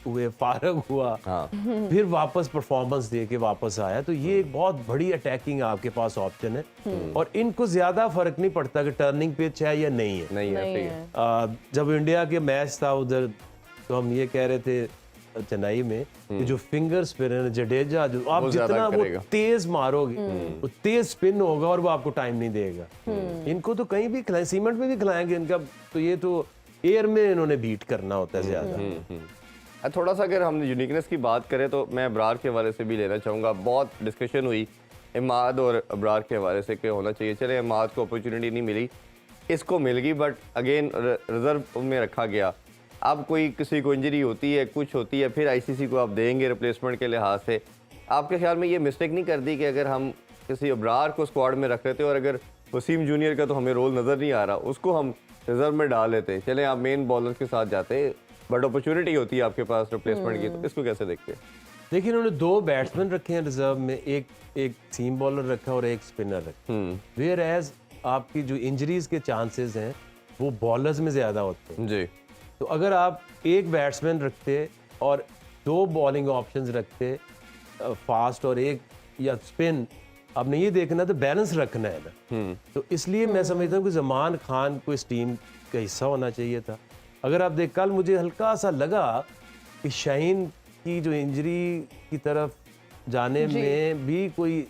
हुए फारग हुआ, फिर वापस परफॉर्मेंस दे के वापस आया, तो ये एक बहुत बड़ी अटैकिंग आपके पास ऑप्शन है। और इनको ज्यादा फर्क नहीं पड़ता कि टर्निंग पिच है या नहीं है। नहीं है। जब इंडिया के मैच था उधर, तो हम ये कह रहे थे चेन्नई में कि जो फिंगर स्पिनर जडेजा, जो आप जितना वो तेज मारोगे वो तेज स्पिन होगा और वो आपको टाइम नहीं देगा। इनको तो कहीं भी खिलाएं, सीमेंट में भी खिलाएंगे इनका, तो ये तो एयर में इन्होंने बीट करना होता है ज्यादा। थोड़ा सा अगर हम यूनिकनेस की बात करें तो मैं अबरार के हवाले से भी लेना चाहूँगा। बहुत डिस्कशन हुई इमाद और अबरार के हवाले से कि होना चाहिए, चले इमाद को अपॉर्चुनिटी नहीं मिली, इसको मिल गई, बट अगेन रिजर्व में रखा गया। अब कोई किसी को इंजरी होती है, कुछ होती है, फिर आईसीसी को आप देंगे रिप्लेसमेंट के लिहाज से। आपके ख्याल में ये मिस्टेक नहीं कर दी कि अगर हम किसी अबरार को स्क्वाड में रख लेते और अगर वसीम जूनियर का तो हमें रोल नज़र नहीं आ रहा, उसको हम रिजर्व में डाल लेते, चले आप मेन बॉलर के साथ जाते, बट अपॉर्चुनिटी होती है आपके पास रिप्लेसमेंट की, तो इसको कैसे देखते हैं? देखिए, उन्होंने दो बैट्समैन रखे हैं रिजर्व में, एक सीम बॉलर रखा और एक स्पिनर रखा। वेयर एज आपकी जो इंजरीज के चांसेस हैं वो बॉलर्स में ज्यादा होते हैं जी। तो अगर आप एक बैट्समैन रखते और दो बॉलिंग ऑप्शंस रखते, फास्ट और एक या स्पिन, आपने ये देखना तो बैलेंस रखना है ना। तो इसलिए मैं समझता हूँ कि जमान खान को इस टीम का हिस्सा होना चाहिए था। अगर आप देख, कल मुझे हल्का सा लगा कि शाहीन की जो इंजरी की तरफ जाने में भी कोई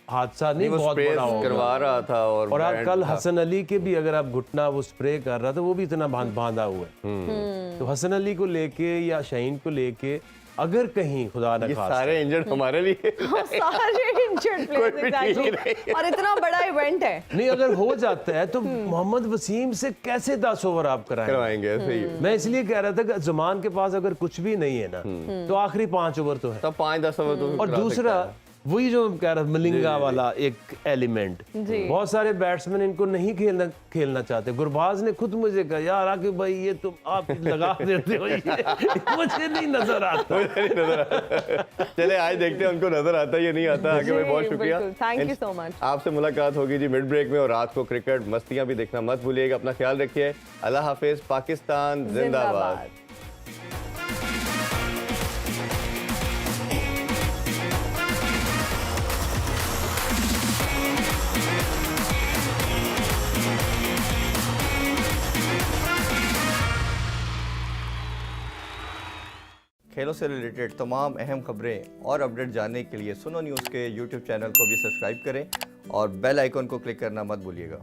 हादसा नहीं बहुत बड़ा होगा, करवा रहा था। और आप कल हसन अली के भी अगर आप घुटना वो स्प्रे कर रहा था, वो भी इतना बांधा हुआ है। तो हसन अली को लेके या शाहीन को लेके अगर कहीं खुदा न खास्ता, सारे इंजर्ड हमारे लिए सारे इंजर्ड प्लेयर्स एग्जैक्टली, और इतना बड़ा इवेंट है। नहीं, अगर हो जाता है तो मोहम्मद वसीम से कैसे 10 ओवर आप करवाएंगे? सही। मैं इसलिए कह रहा था कि जमान के पास अगर कुछ भी नहीं है ना, तो आखिरी 5 ओवर तो है, तब 5-10 ओवर तो। और दूसरा वही जो कह रहा मिलिंगा वाला एक एलिमेंट, बहुत सारे बैट्समैन इनको नहीं खेलना चाहते। गुरबाज ने खुद मुझे कहा, यार आकिब भाई ये तुम आप लगा देते हो, मुझे नहीं नजर आता। चले आज देखते हैं उनको नजर आता है या नहीं आता। आकिब भाई बहुत शुक्रिया, थैंक यू सो मच। आपसे मुलाकात होगी जी मिड ब्रेक में, और रात को क्रिकेट मस्तियां भी देखना मत भूलिएगा। अपना ख्याल रखिए। अल्लाह हाफिज। पाकिस्तान जिंदाबाद। खेलों से रिलेटेड तमाम अहम खबरें और अपडेट जानने के लिए सुनो न्यूज़ के यूट्यूब चैनल को भी सब्सक्राइब करें और बेल आइकन को क्लिक करना मत भूलिएगा।